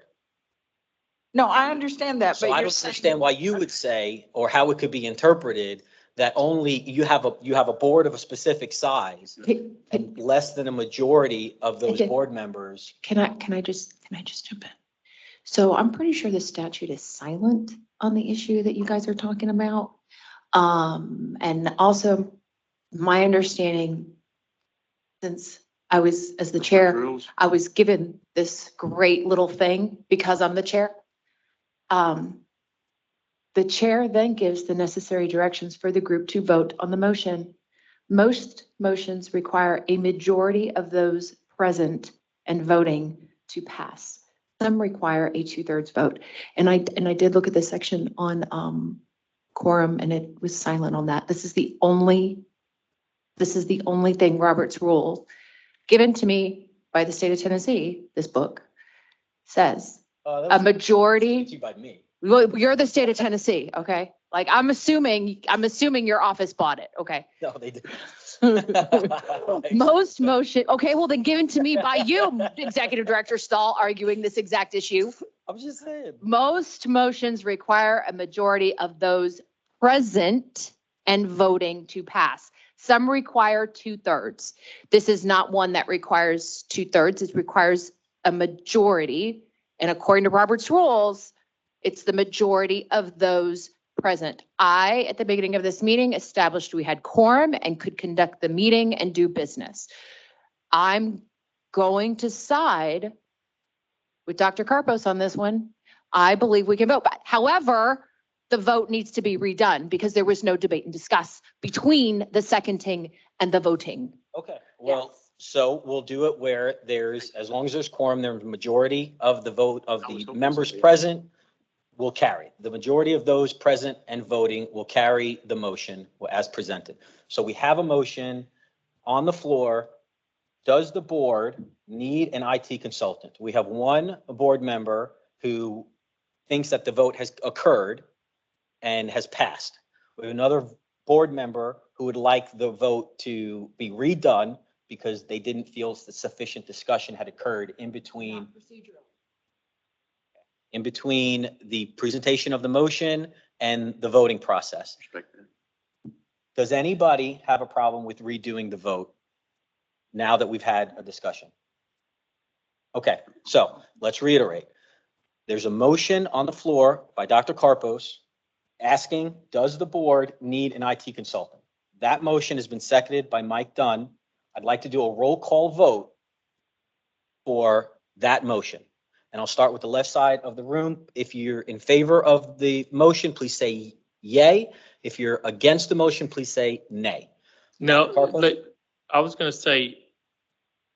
No, I understand that, So but I you're don't saying. understand why you would say, or how it could be interpreted, that only you have a board of a specific size and less than a majority of those Okay. board members. Can I just jump in? So I'm pretty sure the statute is silent on the issue that you guys are talking about. And also my understanding, since I was, as the chair, Rules. I was given this great little thing because I'm the chair. The chair then gives the necessary directions for the group to vote on the motion. Most motions require a majority of those present and voting to pass. Some require a 2/3 vote. And I did look at the section on quorum, and it was silent on that. This is the only thing, Robert's rule, given to me by the state of Tennessee, this book says That a was majority. given to you by me. Well, you're the state of Tennessee, okay? Like, I'm assuming your office bought it, okay? No, they didn't. Most motion, okay, well then given to me by you, Executive Director Stahl, arguing this exact issue. I'm just saying. Most motions require a majority of those present and voting to pass. Some require 2/3. This is not one that requires 2/3. It requires a majority. And according to Robert's rules, it's the majority of those present. I, at the beginning of this meeting, established we had quorum and could conduct the meeting and do business. I'm going to side with Dr. Carpos on this one. I believe we can vote, but however, the vote needs to be redone because there was no debate and discuss between the seconding and the voting. Okay, well, Yes. so we'll do it where there's, as long as there's quorum, there's a majority of the vote of I was the hoping members so, yeah. present will carry. The majority of those present and voting will carry the motion as presented. So we have a motion on the floor. Does the board need an IT consultant? We have one board member who thinks that the vote has occurred and has passed. We have another board member who would like the vote to be redone because they didn't feel that sufficient discussion had occurred in between the presentation of the motion and the voting process. Respect that. Does anybody have a problem with redoing the vote now that we've had a discussion? Okay, so let's reiterate. There's a motion on the floor by Dr. Carpos asking, does the board need an IT consultant? That motion has been seconded by Mike Dunn. I'd like to do a roll call vote for that motion. And I'll start with the left side of the room. If you're in favor of the motion, please say yay. If you're against the motion, please say nay. No, Carpos? but I was gonna say,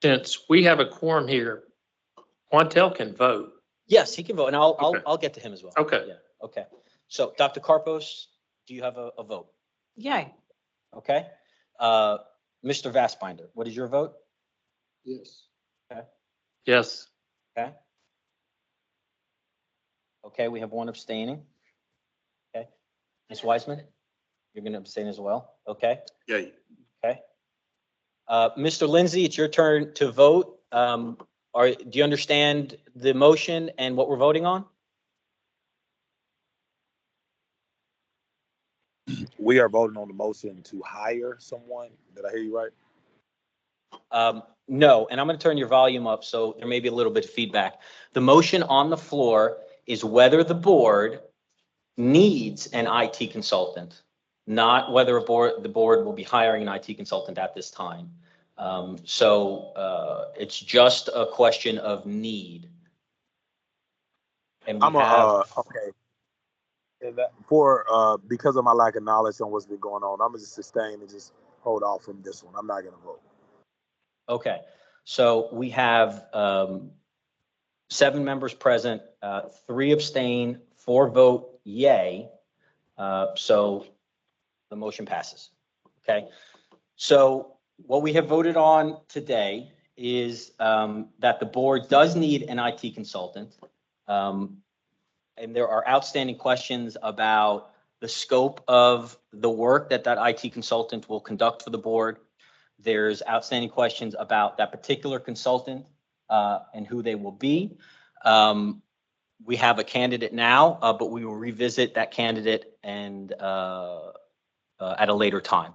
since we have a quorum here, Quantel can vote. Yes, he can vote, and Okay. I'll get to him as well. Okay. Yeah, okay. So Dr. Carpos, do you have a vote? Yay. Okay. Mr. Vastbinder, what is your vote? Yes. Yes. Okay. Okay, we have one abstaining. Okay. Ms. Wiseman, you're going to abstain as well. Okay. Yeah, Okay. Mr. Lindsay, it's your turn to vote. Do you understand the motion and what we're voting on? We are voting on the motion to hire someone. Did I hear you right? No, and I'm going to turn your volume up so there may be a little bit of feedback. The motion on the floor is whether the board needs an IT consultant, not whether the board will be hiring an IT consultant at this time. It's just a question of need. And we have, Okay. And because of my lack of knowledge on what's been going on, I'm gonna just sustain and just hold off from this one. I'm not gonna vote. okay, so we have 7 members present, 3 abstain, 4 vote yay. So the motion passes. Okay, so what we have voted on today is that the board does need an IT consultant. And there are outstanding questions about the scope of the work that IT consultant will conduct for the board. There's outstanding questions about that particular consultant and who they will be. We have a candidate now, but we will revisit that candidate and at a later time.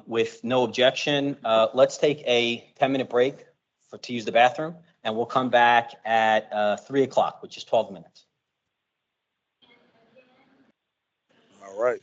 With no objection, let's take a 10-minute break to use the bathroom, and we'll come back at 3 o'clock, which is 12 minutes. All right.